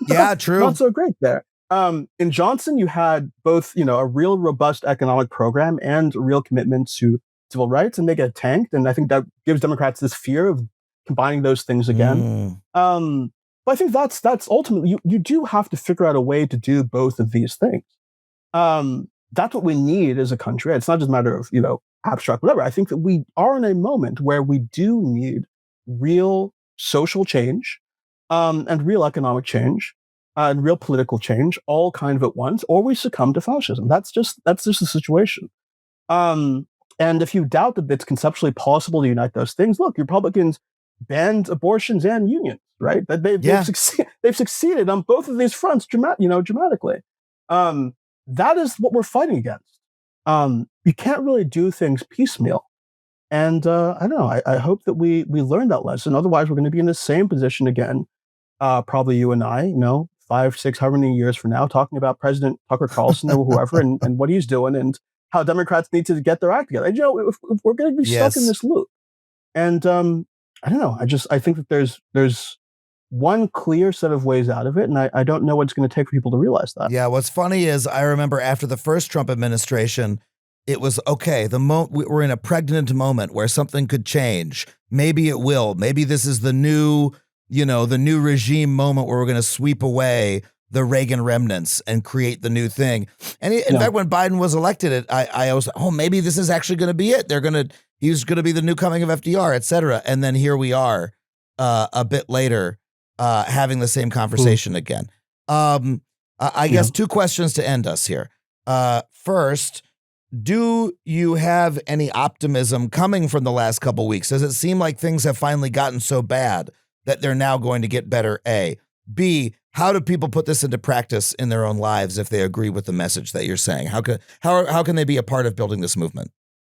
so great there. In Johnson, you had both, a real robust economic program and a real commitment to civil rights, and they get tanked. And I think that gives Democrats this fear of combining those things again. But I think that's ultimately, you do have to figure out a way to do both of these things. That's what we need as a country. It's not just a matter of, abstract, whatever. I think that we are in a moment where we do need real social change, and real economic change, and real political change, all kind of at once, or we succumb to fascism. That's just the situation. And if you doubt that it's conceptually possible to unite those things, look, Republicans banned abortions and unions, right? That they've succeeded on both of these fronts dramatically. That is what we're fighting against. You can't really do things piecemeal. And I don't know. I hope that we learn that lesson. Otherwise, we're going to be in the same position again. Probably you and I, 5, 6, however many years from now, talking about President Tucker Carlson or whoever and what he's doing and how Democrats need to get their act together. And, if we're going to be stuck in this loop. And I don't know. I think that there's one clear set of ways out of it, and I don't know what it's going to take for people to realize that. Yeah, what's funny is I remember after the first Trump administration, it was, okay, we're in a pregnant moment where something could change. Maybe it will. Maybe this is the new regime moment where we're going to sweep away the Reagan remnants and create the new thing. And in fact, when Biden was elected, I was, maybe this is actually going to be it. He's going to be the new coming of FDR, et cetera. And then here we are a bit later having the same conversation again. I guess 2 questions to end us here. First, do you have any optimism coming from the last couple weeks? Does it seem like things have finally gotten so bad that they're now going to get better? A. B, how do people put this into practice in their own lives if they agree with the message that you're saying? How can they be a part of building this movement?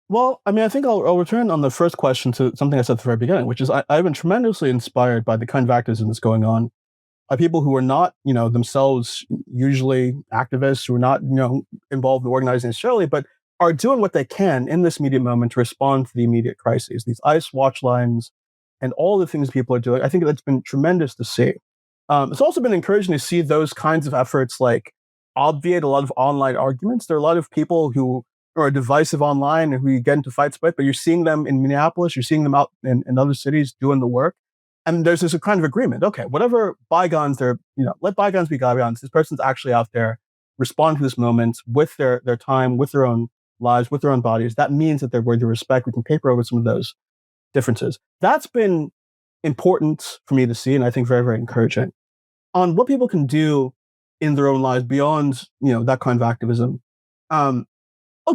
Well, I mean, I think I'll return on the first question to something I said at the very beginning, which is I've been tremendously inspired by the kind of activism that's going on by people who are not, themselves usually activists, who are not, involved in organizing necessarily, but are doing what they can in this immediate moment to respond to the immediate crises. These ICE watch lines and all the things people are doing. I think that's been tremendous to see. It's also been encouraging to see those kinds of efforts like obviate a lot of online arguments. There are a lot of people who are divisive online and who you get into fights with, but you're seeing them in Minneapolis, you're seeing them out in other cities doing the work. And there's this kind of agreement. Okay, whatever bygones they're, let bygones be bygones. This person's actually out there responding to this moment with their time, with their own lives, with their own bodies. That means that they're worthy of respect. We can paper over some of those differences. That's been important for me to see, and I think very, very encouraging. On what people can do in their own lives beyond, that kind of activism.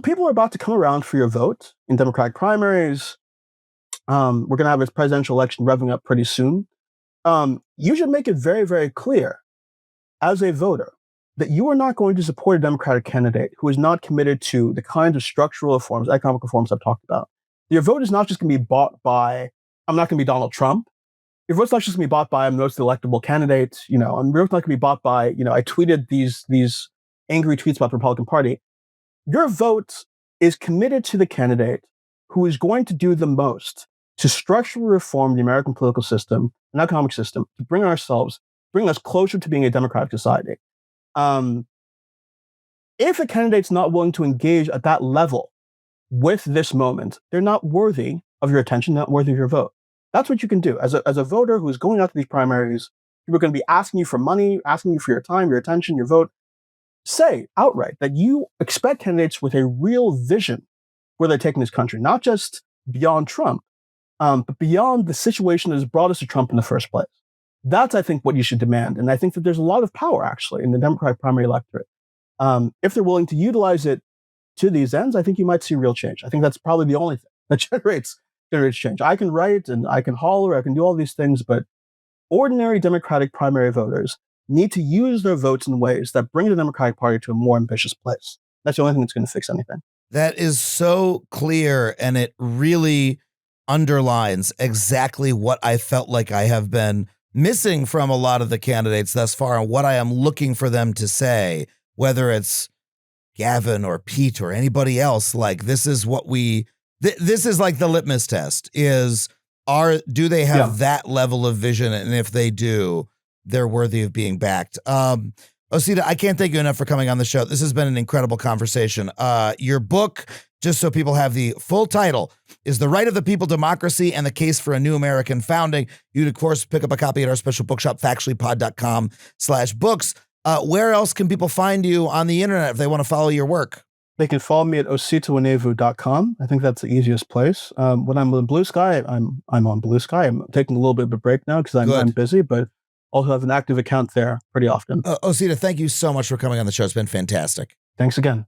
People are about to come around for your vote in Democratic primaries. We're going to have a presidential election revving up pretty soon. You should make it very, very clear as a voter that you are not going to support a Democratic candidate who is not committed to the kinds of structural reforms, economic reforms I've talked about. Your vote is not just going to be bought by, I'm not going to be Donald Trump. Your vote's not just going to be bought by I'm the most electable candidate. Your vote's not going to be bought by, I tweeted these angry tweets about the Republican Party. Your vote is committed to the candidate who is going to do the most to structurally reform the American political system and economic system to bring us closer to being a democratic society. If a candidate's not willing to engage at that level with this moment, they're not worthy of your attention, not worthy of your vote. That's what you can do. As a voter who's going out to these primaries, people are going to be asking you for money, asking you for your time, your attention, your vote. Say outright that you expect candidates with a real vision where they're taking this country, not just beyond Trump, but beyond the situation that has brought us to Trump in the first place. That's, I think, what you should demand. And I think that there's a lot of power, actually, in the Democratic primary electorate. If they're willing to utilize it to these ends, I think you might see real change. I think that's probably the only thing that generates change. I can write and I can holler, I can do all these things, but ordinary Democratic primary voters need to use their votes in ways that bring the Democratic Party to a more ambitious place. That's the only thing that's going to fix anything. That is so clear, and it really underlines exactly what I felt like I have been missing from a lot of the candidates thus far and what I am looking for them to say, whether it's Gavin or Pete or anybody else. Like, this is what this is like the litmus test is, do they have that level of vision? And if they do, they're worthy of being backed. Osita, I can't thank you enough for coming on the show. This has been an incredible conversation. Your book, just so people have the full title, is The Right of the People, Democracy, and the Case for a New American Founding. You'd, of course, pick up a copy at our special bookshop, factuallypod.com/books. Where else can people find you on the internet if they want to follow your work? They can follow me at ositanawanevu.com. I think that's the easiest place. When I'm on Blue Sky, I'm on Blue Sky. I'm taking a little bit of a break now because I'm busy, but also have an active account there pretty often. Osita, thank you so much for coming on the show. It's been fantastic. Thanks again.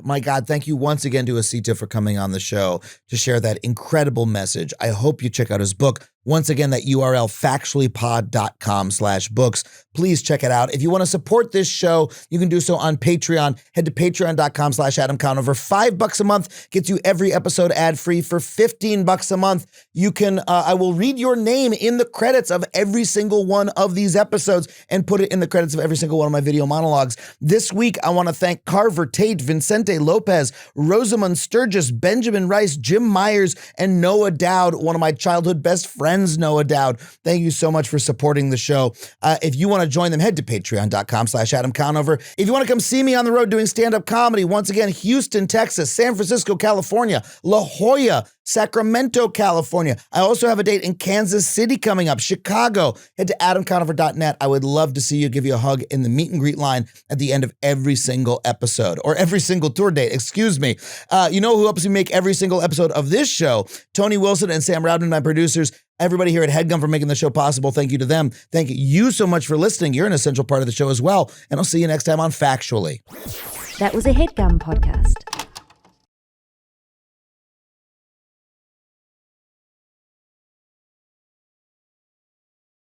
My God, thank you once again to Osita for coming on the show to share that incredible message. I hope you check out his book. Once again, that URL, factuallypod.com/books. Please check it out. If you want to support this show, you can do so on Patreon. Head to patreon.com/Adam Conover. $5 a month gets you every episode ad-free. For $15 a month, you can, I will read your name in the credits of every single one of these episodes and put it in the credits of every single one of my video monologues. This week, I want to thank Carver Tate, Vincente Lopez, Rosamund Sturgis, Benjamin Rice, Jim Myers, and Noah Dowd, one of my childhood best friends, Noah Dowd. Thank you so much for supporting the show. If you want to join them, head to patreon.com/Adam Conover. If you want to come see me on the road doing stand-up comedy, once again, Houston, Texas, San Francisco, California, La Jolla, Sacramento, California. I also have a date in Kansas City coming up, Chicago. Head to adamconover.net. I would love to see you, give you a hug in the meet and greet line at the end of every single episode, or every single tour date, excuse me. You know who helps me make every single episode of this show? Tony Wilson and Sam Roudman, my producers. Everybody here at HeadGum for making the show possible. Thank you to them. Thank you so much for listening. You're an essential part of the show as well. And I'll see you next time on Factually. That was a HeadGum podcast.